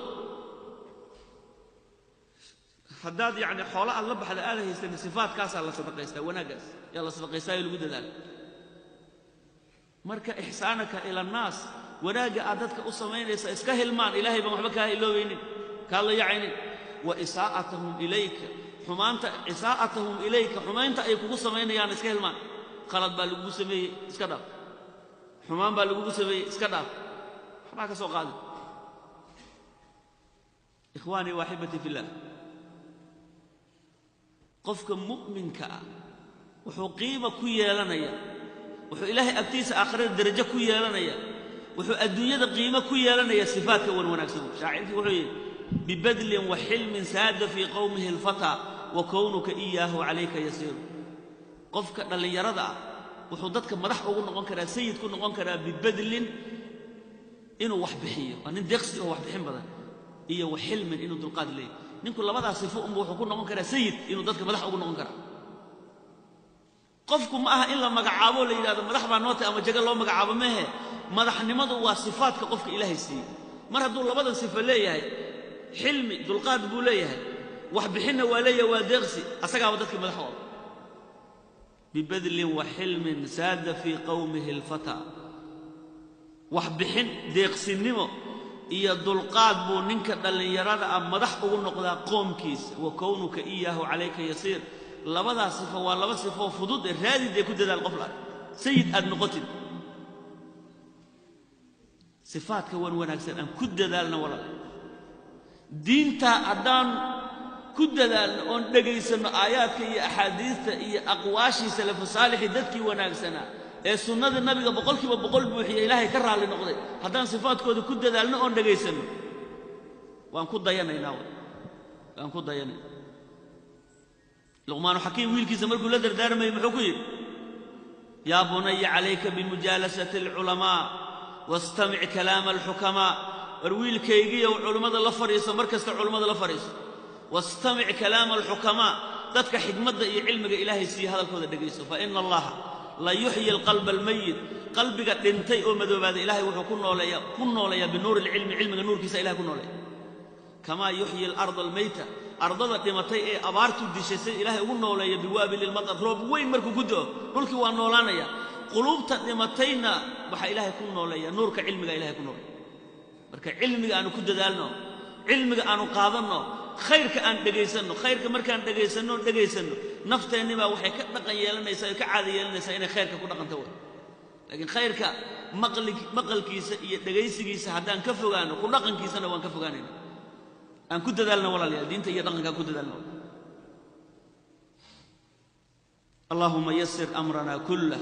hadaad yaani xoolo alla baxda aad haysteen sifaadkaas la sadaqaysta wanaagaas ya la sadaqaysta lagu dadaal marka ihsaanaka ila naas wanaaga aad dadka u sameynaysa iska hilmaan ilaahay baan waxba ka iloobaynin ka la yaayni wa isaa'atuhum ilayka xumaanta isaa'atuhum ilayka xumaanta ay kugu sameynayaan iska hilmaan qalad baa lagu sameeyay iska dhaaf xumaan baa lagu sameeyay iska dhaaf waxba ka soo qaadi ikhwani wa ahibati fillah qofka mu'minka wuxuu qiimo ku yeelanaya wuxuu ilaahay agtiisa aakhirada darajo ku yeelanaya wuxuu adduunyada qiimo ku yeelanaya sifaadka wanaagsan shaacirkii wuxuu yiri ببذل وحلم ساد في قومه الفتى وكونك إياه عليك يسير قفك دليردا wuxuu dadka madax ugu noqon karaa sayid ku noqon karaa bibadlin inuu wax bixiyo anin deeqsi oo wax bixin badan iyo waxilmin inuu dulqaad leeyahay ninku labadaas sifo wuxuu ku noqon karaa sayid inuu dadka madax ugu noqon karaa qofku ma aha in la magacaabo la yiraahdo madax baa noota ama jaga loo magacaabo mehe madaxnimadu waa sifaadka qofka ilaahay siiyay mar hadduu labadan sifo leeyahay حلمي دلقاد بوليه وحبحنا وليه ودغسي أسقى ودك مدحوه ببذل وحلم ساد في قومه الفتى وحبحن دغسي نمو إيا دلقاد بو ننك دل يراد أم مدح ونقضى قوم كيس وكونك إياه عليك يصير لبدا صفة ولا صفة فضود الرادي دي كده القفلة سيد النقطة صفات كون ونكسر أن كده دالنا ولا دينتا أدان كدلال أن دقيسن آيات كي أحاديث إي أقواشي سلف صالح دتكي وناقسنا السنة النبي بقولك وبقول بوحي إلهي كرها لنقضي هدان صفات كود كدلال أن دقيسن وأن كد ضيانا يناول وأن كد ضيانا لقمان حكيم ويلكي زمركو لدر دار ما يمحكوين يا بني عليك بمجالسة العلماء واستمع كلام الحكماء ورويل كيجي وعلماء الله فريس ومركز علماء الله فريس واستمع كلام الحكماء ذاتك حكمة علمك إلهي سي هذا الكود الدقيس فإن الله لا يحيي القلب الميت قلبك دنتي ومدو بعد إلهي كنا ولا بنور العلم علمك نور كيس إلهي كنا ولا كما يحيي الأرض الميتة أرض دمتي أبارتو دشيسي إلهي كنا ولا بوابل المطر روب وين مركو قدو نولك وانولانا يا قلوب دمتينا بح إلهي كنا ولا نورك علمك إلهي كنا ولا مركا علمك أنا كنت دالنا علمك أنا قاضنا خيرك أن دقيسنو خيرك مركان دقيسنو نفتني ما وحي كدقن يلنيسا كعادي يلنيسا إن خيرك كو دقن تو لكن خيرك مقلكيسا دقيسيسا حتى ان كفغانو كو دقنكيسنا وان كفغانين ان كنت دالنا ولا ليال دينتا يا دقنكا كنت دالنا اللهم يسر أمرنا كله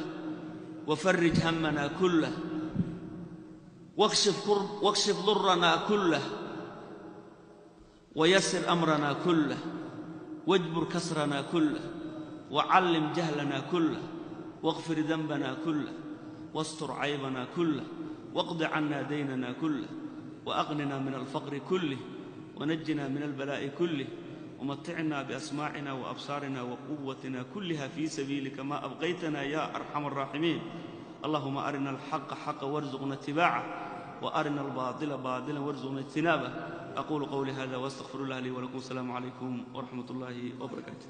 وفرج همنا كله واكشف ضرنا كله ويسر أمرنا كله واجبر كسرنا كله وعلم جهلنا كله واغفر ذنبنا كله واستر عيبنا كله واقض عنا ديننا كله وأغننا من الفقر كله ونجنا من البلاء كله ومتعنا بأسماعنا وأبصارنا وقوتنا كلها في سبيلك ما أبقيتنا يا أرحم الراحمين اللهم أرنا الحق حقا وارزقنا اتباعه وأرنا الباطل باطلا وارزقنا اجتنابه أقول قولي هذا واستغفر الله لي ولكم السلام عليكم ورحمة الله وبركاته